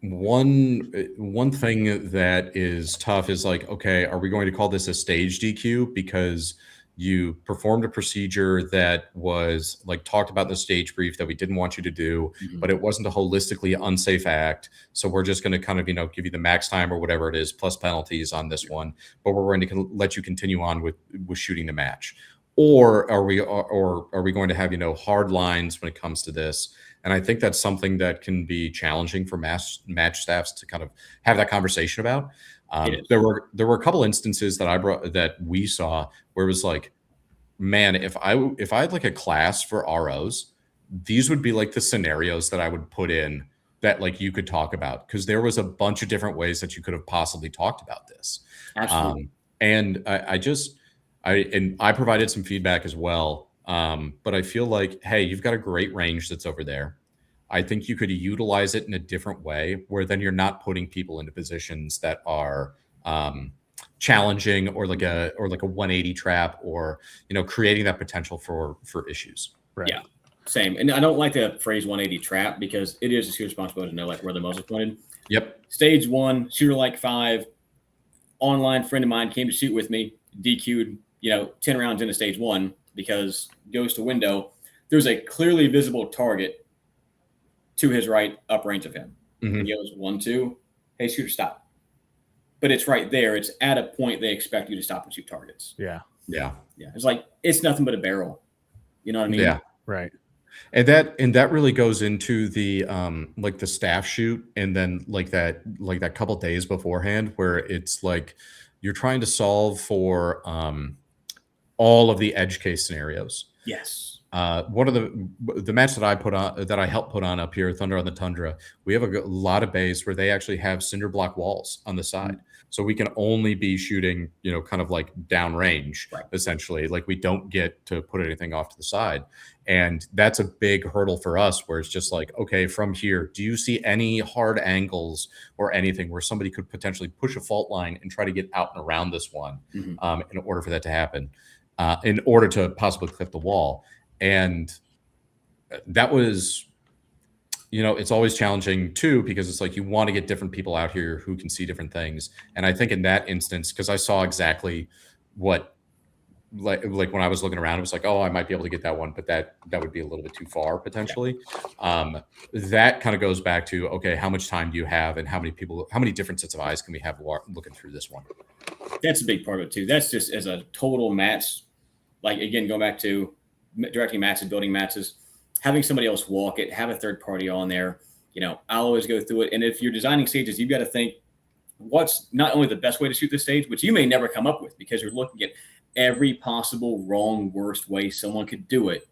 one thing that is tough is like, okay, are we going to call this a stage DQ because you performed a procedure that was like talked about in the stage brief that we didn't want you to do, but it wasn't a holistically unsafe act. So we're just going to kind of, you know, give you the max time or whatever it is, plus penalties on this one, but we're going to let you continue on with shooting the match. Or are we going to have, you know, hard lines when it comes to this? And I think that's something that can be challenging for match staffs to kind of have that conversation about. There were a couple instances that we saw where it was like, man, if I had like a class for ROs, these would be like the scenarios that I would put in that like you could talk about, because there was a bunch of different ways that you could have possibly talked about this. Absolutely. And I provided some feedback as well. But I feel like, hey, you've got a great range that's over there. I think you could utilize it in a different way where then you're not putting people into positions that are challenging or like a 180 trap, or, you know, creating that potential for issues. Right. Yeah, same. And I don't like the phrase 180 trap because it is a responsibility to know like where the muzzle pointed. Yep. Stage 1, shooter like 5, online friend of mine came to shoot with me, DQ'd, 10 rounds into stage 1 because goes to window. There's a clearly visible target to his right, uprange of him. He goes 1, 2. Hey, shooter, stop. but it's right there. It's at a point they expect you to stop and shoot targets. Yeah. Yeah. Yeah. It's like, it's nothing but a barrel. You know what I mean? Yeah. Right. And that really goes into the like the staff shoot, and then like that couple days beforehand where it's like you're trying to solve for all of the edge case scenarios. Yes. One of the match that I helped put on up here, Thunder on the Tundra, we have a lot of bays where they actually have cinder block walls on the side. So we can only be shooting, you know, kind of like downrange, essentially. Like we don't get to put anything off to the side. And that's a big hurdle for us, where it's just like, okay, from here, do you see any hard angles or anything where somebody could potentially push a fault line and try to get out and around this one in order for that to happen, in order to possibly clip the wall? And that was, you know, it's always challenging too, because it's like you want to get different people out here who can see different things. And I think in that instance, because I saw exactly what, like when I was looking around, it was like, oh, I might be able to get that one, but that would be a little bit too far potentially. That kind of goes back to, okay, how much time do you have, and how many different sets of eyes can we have looking through this one? That's a big part of it too. That's just as a total match. Like, again, going back to directing matches, building matches, having somebody else walk it, have a third party on there. You know, I'll always go through it. And if you're designing stages, you've got to think what's not only the best way to shoot the stage, which you may never come up with, because you're looking at every possible wrong, worst way someone could do it.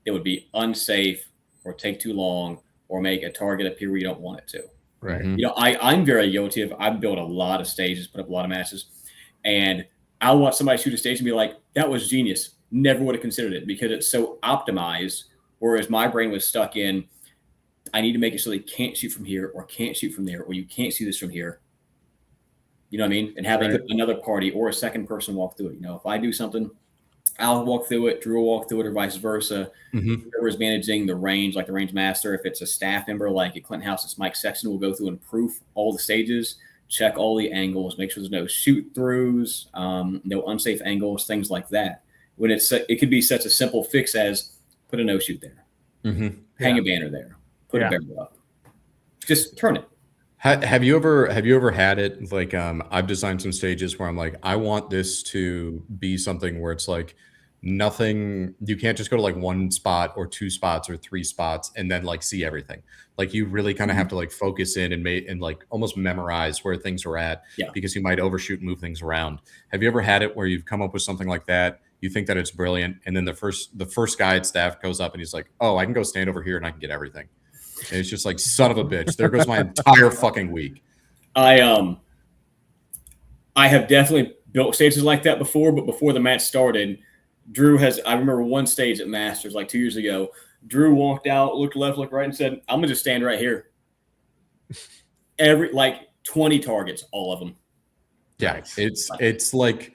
It would be unsafe, or take too long, or make a target appear where you don't want it to. Right. You know, I'm very guilty of, I've built a lot of stages, put up a lot of matches, and I'll watch somebody shoot a stage and be like, that was genius. Never would have considered it, because it's so optimized. Whereas my brain was stuck in, I need to make it so they can't shoot from here, or can't shoot from there, or you can't see this from here. You know what I mean? And having another party or a second person walk through it. You know, if I do something, I'll walk through it, Drew will walk through it, or vice versa. Whoever's managing the range, like the range master, if it's a staff member, like at Clinton House, it's Mike Sexton, will go through and proof all the stages, check all the angles, make sure there's no shoot throughs, no unsafe angles, things like that. When it could be such a simple fix as put a no shoot there, hang a banner there, put a barrel up, just turn it. Have you ever had it like, I've designed some stages where I'm like, I want this to be something where it's like nothing, you can't just go to like one spot or two spots or three spots and then like see everything. Like you really kind of have to like focus in and like almost memorize where things are at, because you might overshoot and move things around. Have you ever had it where you've come up with something like that? You think that it's brilliant, and then the first guy at staff goes up and he's like, oh, I can go stand over here and I can get everything. And it's just like, son of a bitch, there goes my entire fucking week. I have definitely built stages like that before, but before the match started, I remember one stage at Masters like 2 years ago, Drew walked out, looked left, looked right, and said, I'm gonna just stand right here. Like 20 targets, all of them. Yeah, it's like,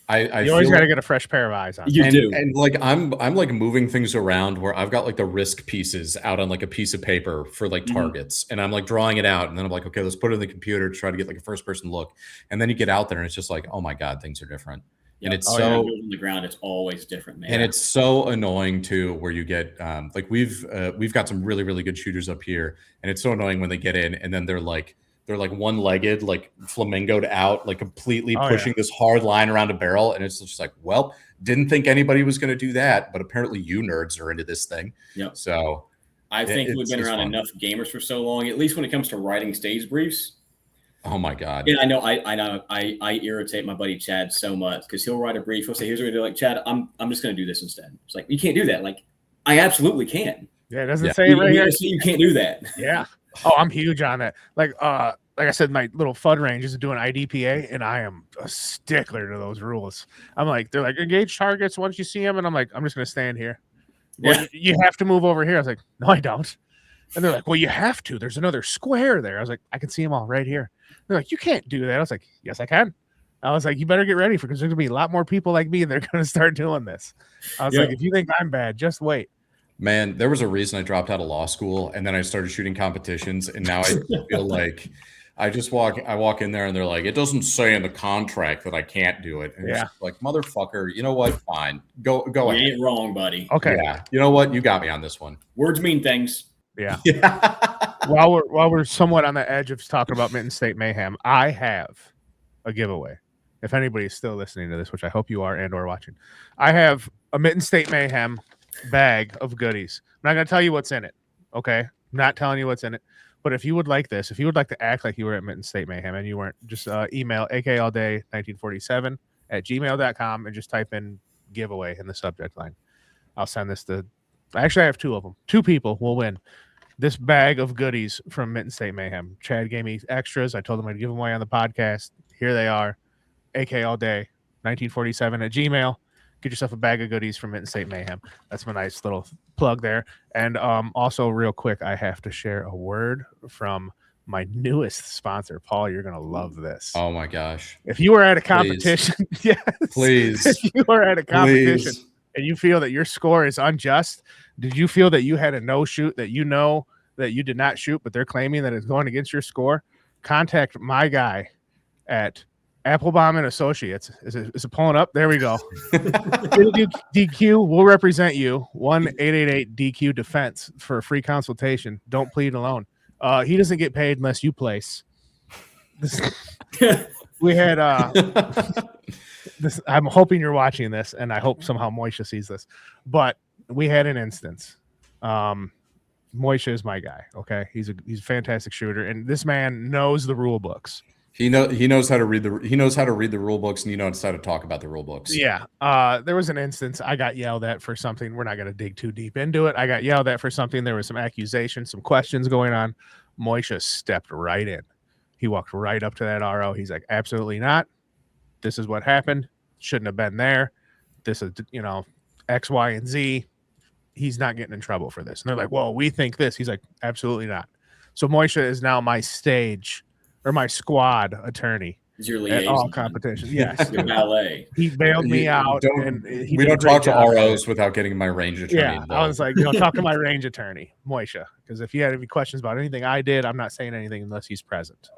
you always got to get a fresh pair of eyes on. You do. And like I'm like moving things around where I've got like the risk pieces out on like a piece of paper for like targets, and I'm like drawing it out, and then I'm like, okay, let's put it in the computer to try to get like a first person look. And then you get out there and it's just like, oh my God, things are different. And it's on the ground, it's always different, man. And it's so annoying too, where you get like we've got some really, really good shooters up here, and it's so annoying when they get in and then they're like one-legged, like flamingoed out, like completely pushing this hard line around a barrel. And it's just like, well, didn't think anybody was going to do that, but apparently you nerds are into this thing. Yep. So I think we've been around enough gamers for so long, at least when it comes to writing stage briefs. Oh my God. And I know I irritate my buddy Chad so much, because he'll write a brief. He'll say, here's what we're going to do. Like, Chad, I'm just going to do this instead. It's like, you can't do that. Like, I absolutely can. Yeah, it doesn't say it right here. You can't do that. Yeah. Oh, I'm huge on that. Like I said, my little FUD range is doing IDPA, and I am a stickler to those rules. I'm like, they're like, engage targets once you see them, and I'm like, I'm just gonna stand here. Well, you have to move over here. I was like, no, I don't. And they're like, well, you have to. There's another square there. I was like, I can see them all right here. They're like, you can't do that. I was like, yes, I can. I was like, you better get ready, because there's gonna be a lot more people like me, and they're gonna start doing this. I was like, if you think I'm bad, just wait. Man, there was a reason I dropped out of law school, and then I started shooting competitions, and now I feel like I walk in there and they're like, it doesn't say in the contract that I can't do it. And it's like, motherfucker, you know what? Fine. Go ahead. You ain't wrong, buddy. Okay. Yeah. You know what? You got me on this one. Words mean things. Yeah. While we're somewhat on the edge of talking about Mitten State Mayhem, I have a giveaway. If anybody's still listening to this, which I hope you are and or watching, I have a Mitten State Mayhem bag of goodies. I'm not going to tell you what's in it. Okay. Not telling you what's in it. But if you would like this, if you would like to act like you were at Mitten State Mayhem and you weren't, just email akallday1947@gmail.com and just type in giveaway in the subject line. I'll send this to, actually, I have two of them. Two people will win this bag of goodies from Mitten State Mayhem. Chad gave me extras. I told him I'd give them away on the podcast. Here they are. akallday1947@gmail. Get yourself a bag of goodies from Mitten State Mayhem. That's my nice little plug there. And also, real quick, I have to share a word from my newest sponsor. Paul, you're going to love this. Oh, my gosh. If you were at a competition, yes. Please. If you were at a competition and you feel that your score is unjust, did you feel that you had a no-shoot that you know that you did not shoot, but they're claiming that it's going against your score? Contact my guy at Applebaum and Associates. Is it pulling up? There we go. DQ will represent you. 1-888-DQ Defense for a free consultation. Don't plead alone. He doesn't get paid unless you place. We had this. I'm hoping you're watching this, and I hope somehow Moisha sees this. But we had an instance. Moisha is my guy. Okay, he's a fantastic shooter, and this man knows the rule books. He knows how to read the rule books, and he knows how to talk about the rule books. Yeah. There was an instance I got yelled at for something. We're not going to dig too deep into it. I got yelled at for something. There was some accusations, some questions going on. Moisha stepped right in. He walked right up to that RO. He's like, absolutely not. This is what happened. Shouldn't have been there. This is, X, Y, and Z. He's not getting in trouble for this. And they're like, well, we think this. He's like, absolutely not. So Moisha is now my squad attorney at all competitions. Yes. Your ballet. He bailed me out. We don't talk to ROs without getting my range attorney. Yeah, I was like, talk to my range attorney, Moisha, because if you had any questions about anything I did, I'm not saying anything unless he's present.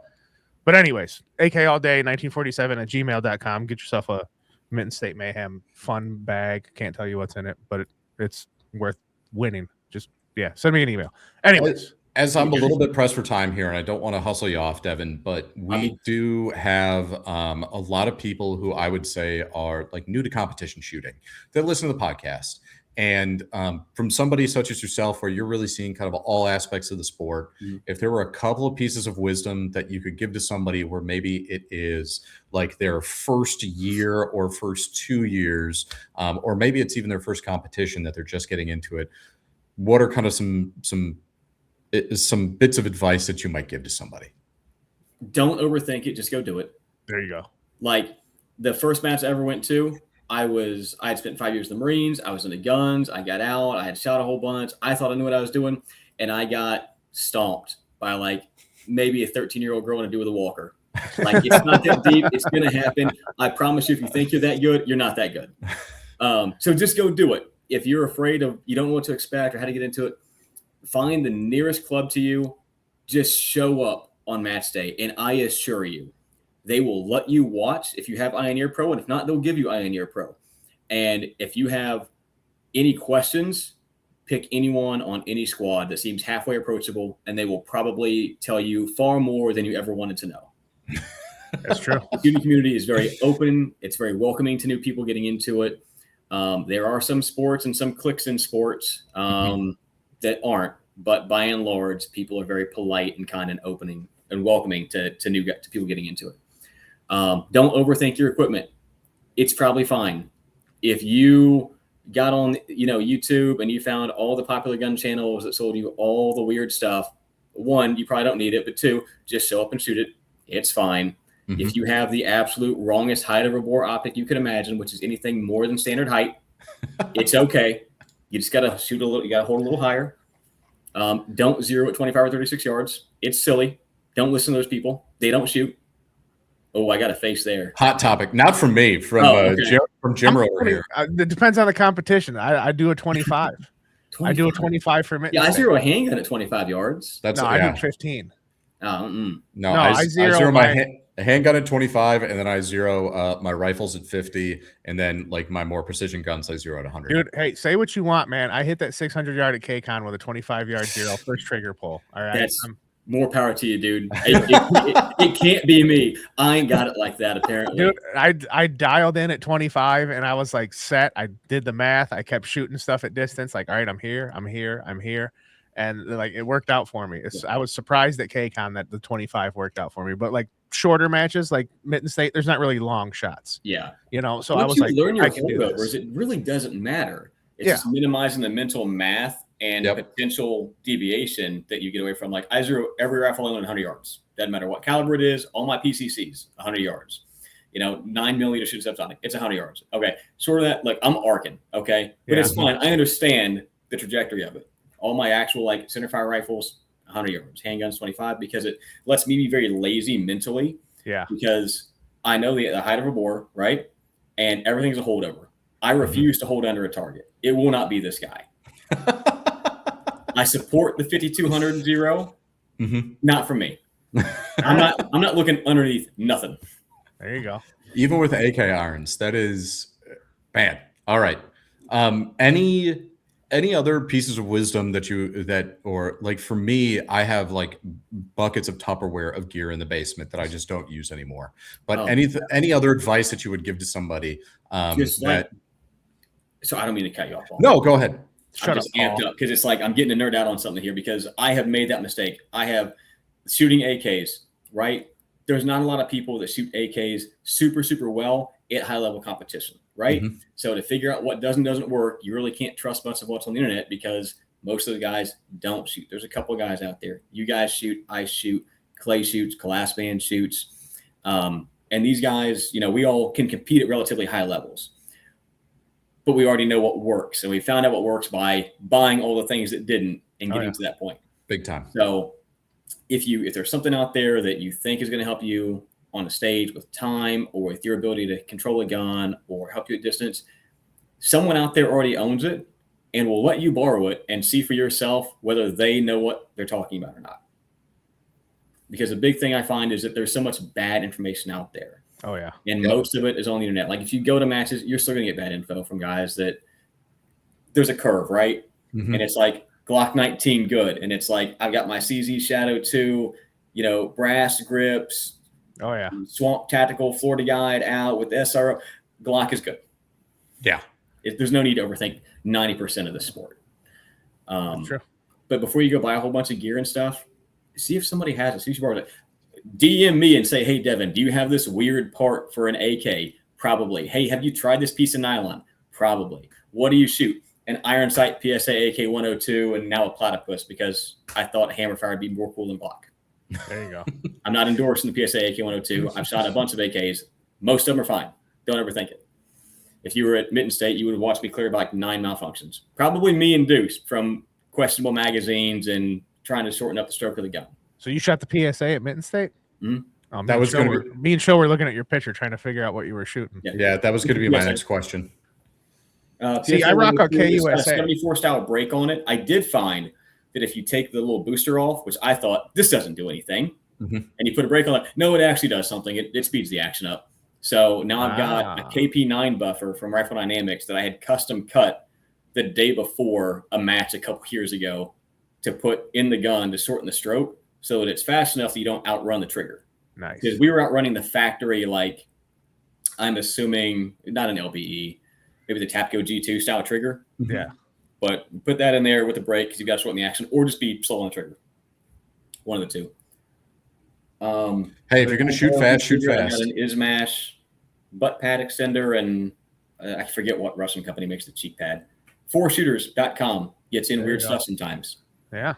But anyways, akallday1947@gmail.com. Get yourself a Mitten State Mayhem fun bag. Can't tell you what's in it, but it's worth winning. Just, send me an email. Anyways. As I'm a little bit pressed for time here, and I don't want to hustle you off, Devin, but we do have a lot of people who I would say are like new to competition shooting that listen to the podcast. And from somebody such as yourself, where you're really seeing kind of all aspects of the sport, if there were a couple of pieces of wisdom that you could give to somebody where maybe it is like their first year or first 2 years, or maybe it's even their first competition that they're just getting into it, what are kind of some bits of advice that you might give to somebody? Don't overthink it. Just go do it. There you go. Like the first match I ever went to, I had spent 5 years in the Marines. I was in the guns. I got out. I had shot a whole bunch. I thought I knew what I was doing. And I got stomped by like maybe a 13-year-old girl in a dude with a walker. Like, it's not that deep. It's going to happen. I promise you, if you think you're that good, you're not that good. So just go do it. If you're afraid of, you don't know what to expect or how to get into it, find the nearest club to you. Just show up on match day. And I assure you, they will let you watch if you have Ioneer Pro. And if not, they'll give you Ioneer Pro. And if you have any questions, pick anyone on any squad that seems halfway approachable, and they will probably tell you far more than you ever wanted to know. That's true. The student community is very open. It's very welcoming to new people getting into it. There are some sports and some cliques in sports that aren't, but by and large, people are very polite and kind and opening and welcoming to people getting into it. Don't overthink your equipment. It's probably fine. If you got on, YouTube and you found all the popular gun channels that sold you all the weird stuff, one, you probably don't need it, but two, just show up and shoot it. It's fine. Mm-hmm. If you have the absolute wrongest height of a bore optic you could imagine, which is anything more than standard height, it's okay. You just got to shoot a little, you got to hold a little higher. Don't zero at 25 or 36 yards. It's silly. Don't listen to those people. They don't shoot. Oh, I got a face there. Hot topic. Not from me, from Jim over here. It depends on the competition. I do a 25. 25. I do a 25 for me. Yeah, I zero a handgun at 25 yards. I do 15. No, I zero my handgun at 25, and then I zero my rifles at 50, and then like my more precision guns, I zero at 100. Dude, hey, say what you want, man. I hit that 600 yard at KCON with a 25 yard zero first trigger pull. All right, More power to you, dude. It can't be me. I ain't got it like that, apparently. Dude, I dialed in at 25 and I was like set. I did the math. I kept shooting stuff at distance. Like, all right, I'm here. And like it worked out for me. I was surprised at KCON that the 25 worked out for me. But like shorter matches, like Mitten State, there's not really long shots. Yeah. You know, so Once I was you like, learn your I can do holdovers, this. it really doesn't matter. It's just minimizing the mental math and potential deviation that you get away from. Like I zero every rifle in 100 yards. Doesn't matter what caliber it is. All my PCCs, 100 yards. You know, 9mm shoot subsonic. It's 100 yards. Okay. Sort of that, like I'm arcing. Okay. But it's fine. I understand the trajectory of it. All my actual like centerfire rifles, 100 yards. Handguns, 25, because it lets me be very lazy mentally. Yeah. Because I know the height of a bore, right? And everything's a holdover. I refuse to hold under a target. It will not be this guy. I support the 5200 zero. Not for me. I'm not looking underneath nothing. There you go. Even with AK irons, that is bad. All right. Any other pieces of wisdom or like for me, I have like buckets of Tupperware of gear in the basement that I just don't use anymore. But any other advice that you would give to somebody so I don't mean to cut you off, Paul. No, go ahead. I'm just amped up because it's like I'm getting a nerd out on something here because I have made that mistake. I have shooting AKs, right? There's not a lot of people that shoot AKs super, super well at high level competition, right? So to figure out what doesn't work, you really can't trust much of what's on the internet because most of the guys don't shoot. There's a couple of guys out there. You guys shoot, I shoot, Clay shoots, Calaspan shoots. And these guys, you know, we all can compete at relatively high levels. But we already know what works. And we found out what works by buying all the things that didn't and getting to that point. Big time. So if there's something out there that you think is going to help you on the stage with time or with your ability to control a gun or help you at distance, someone out there already owns it and will let you borrow it and see for yourself whether they know what they're talking about or not. Because the big thing I find is that there's so much bad information out there. Oh, yeah. And most of it is on the internet. Like if you go to matches, you're still going to get bad info from guys that there's a curve, right? And it's like Glock 19 good. And it's like, I've got my CZ Shadow 2, you know, brass grips. Oh, yeah. Swamp Tactical Florida Guide out with SRO. Glock is good. Yeah. There's no need to overthink 90% of the sport. True. But before you go buy a whole bunch of gear and stuff, see if somebody has it. See if you borrow it. DM me and say, hey, Devin, do you have this weird part for an AK? Probably. Hey, have you tried this piece of nylon? Probably. What do you shoot? An iron sight PSA AK 102 and now a platypus because I thought hammerfire would be more cool than Glock. There you go. I'm not endorsing the PSA AK 102. I've shot a bunch of AKs. Most of them are fine. Don't ever think it. If you were at Mitten State, you would have watched me clear like 9 malfunctions. Probably me and Deuce from questionable magazines and trying to shorten up the stroke of the gun. So you shot the PSA at Mitten State? That was going to be me and Show were looking at your picture trying to figure out what you were shooting. Yeah, that was going to be my next question. See, I rock a KUSA. It's got a 74 style break on it. I did find that if you take the little booster off, which I thought this doesn't do anything, and you put a break on it, no, it actually does something. It speeds the action up. So now I've got a KP9 buffer from Rifle Dynamics that I had custom cut the day before a match a couple years ago to put in the gun to shorten the stroke so that it's fast enough that you don't outrun the trigger. Nice. Because we were outrunning the factory, like I'm assuming not an LBE, maybe the Tapco G2 style trigger. Yeah. But put that in there with the brake because you got to shorten the action, or just be slow on the trigger. One of the two. Hey, if you're going to shoot fast, shoot fast. I got an Ismash butt pad extender, and I forget what Russian company makes the cheek pad. 4shooters.com gets in weird stuff sometimes. Yeah.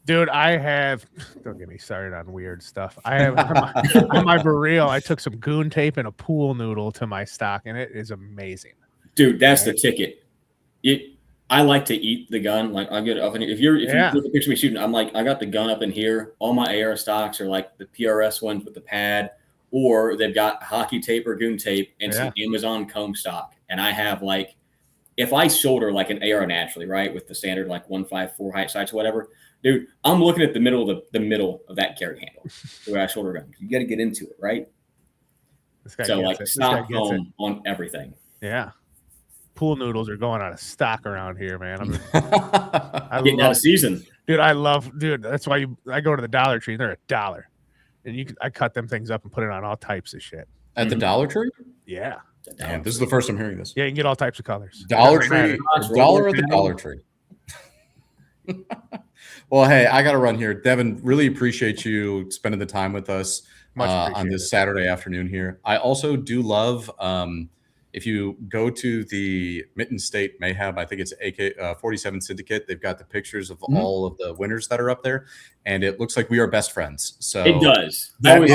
Dude, don't get me started on weird stuff. I have on my Barreel, I took some goon tape and a pool noodle to my stock, and it is amazing. Dude, that's the ticket. I like to eat the gun. Like I get up in here. If you look at the picture of me shooting, I'm like, I got the gun up in here. All my AR stocks are like the PRS ones with the pad, or they've got hockey tape or goon tape and some Amazon comb stock. And I have like, if I shoulder like an AR naturally, right, with the standard like 154 height sights or whatever, dude, I'm looking at the middle of that carry handle the way I shoulder gun. You got to get into it, right? So like stock comb on everything. Yeah. Pool noodles are going out of stock around here, man. Getting out of season. Dude, that's why I go to the Dollar Tree. They're $1. And I cut them things up and put it on all types of shit. At the Dollar Tree? Yeah. Man, this is the first I'm hearing this. Yeah, you can get all types of colors. Dollar Tree, $1 at the Dollar Tree. Well, hey, I got to run here. Devin, really appreciate you spending the time with us on this Saturday afternoon here. I also do love, if you go to the Mitten State Mayhem, I think it's AK-47 Syndicate. They've got the pictures of all of the winners that are up there, and it looks like we are best friends. So it does. And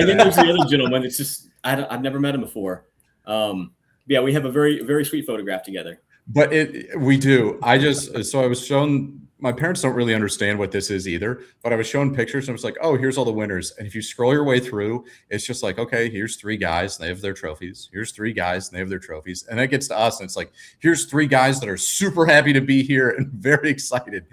then there's the other gentleman. It's just I've never met him before. Yeah, we have a very, very sweet photograph together. But we do. I was shown. My parents don't really understand what this is either, but I was shown pictures and I was like, oh, here's all the winners. And if you scroll your way through, it's just like, okay, here's 3 guys and they have their trophies. Here's 3 guys and they have their trophies. And that gets to us and it's like, here's 3 guys that are super happy to be here and very excited,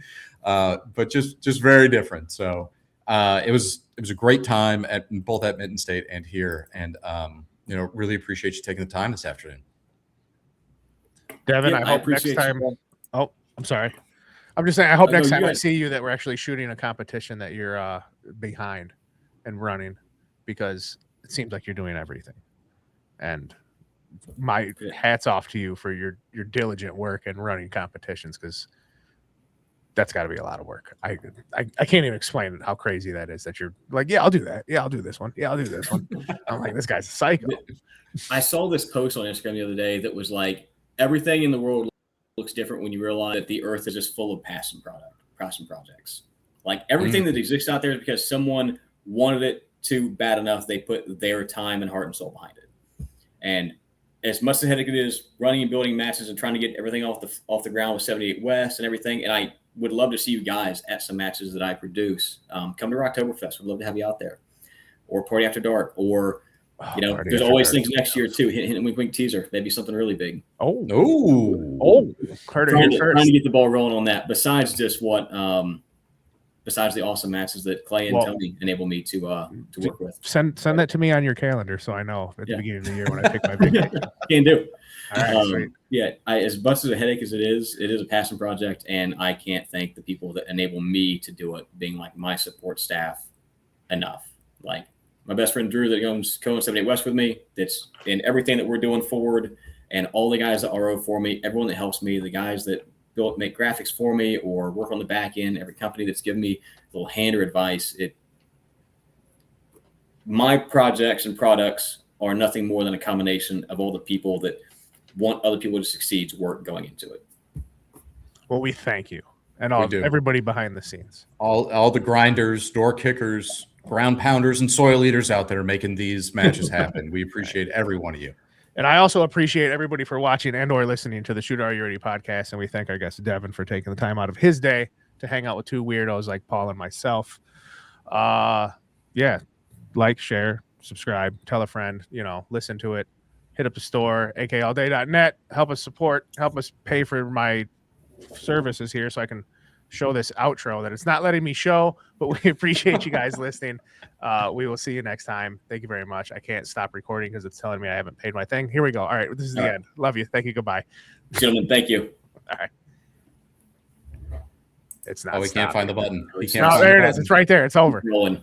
but just very different. So it was a great time both at Mitten State and here. And, really appreciate you taking the time this afternoon. Devin, I hope next time. Oh, I'm sorry. I'm just saying, I hope next time I see you that we're actually shooting a competition that you're behind and running, because it seems like you're doing everything. And my hats off to you for your diligent work and running competitions, because that's got to be a lot of work. I can't even explain how crazy that is, that you're like, yeah, I'll do that. Yeah, I'll do this one. Yeah, I'll do this one. I'm like, this guy's a psycho. I saw this post on Instagram the other day that was like, everything in the world looks different when you realize that the earth is just full of passion projects. Like everything that exists out there is because someone wanted it to bad enough. They put their time and heart and soul behind it. And as much as headache it is running and building matches and trying to get everything off the ground with 78 West and everything. And I would love to see you guys at some matches that I produce. Come to Rocktoberfest. We'd love to have you out there, or Party After Dark, or there's always things next year too. Hint and wink teaser. Maybe something really big. Oh, trying to get the ball rolling on that. Besides just besides the awesome matches that Clay and Tony enable me to work with. Send that to me on your calendar so I know at the beginning of the year when I pick my vacation. Can do. All right, sweet. Yeah, as much as a headache as it is a passion project, and I can't thank the people that enable me to do it, being like my support staff, enough. Like my best friend Drew that owns Co 78 West with me, that's in everything that we're doing forward, and all the guys that RO for me, everyone that helps me, the guys that make graphics for me or work on the back end, every company that's given me a little hand or advice. My projects and products are nothing more than a combination of all the people that want other people to succeed's work going into it. Well, we thank you and everybody behind the scenes, all the grinders, door kickers, ground pounders, and soil eaters out there making these matches happen. We appreciate every one of you. And I also appreciate everybody for watching and or listening to the Shoot Are You Ready podcast. And we thank our guest Devin for taking the time out of his day to hang out with 2 weirdos like Paul and myself. Like, share, subscribe, tell a friend, listen to it, hit up the store, akalday.net, help us pay for my services here so I can show this outro that it's not letting me show, but we appreciate you guys listening. We will see you next time. Thank you very much. I can't stop recording because it's telling me I haven't paid my thing. Here we go. All right, this is the end. Love you. Thank you. Goodbye. Gentlemen, thank you. All right. It's not. We can't find the button. There it is. It's right there. It's over. Rolling.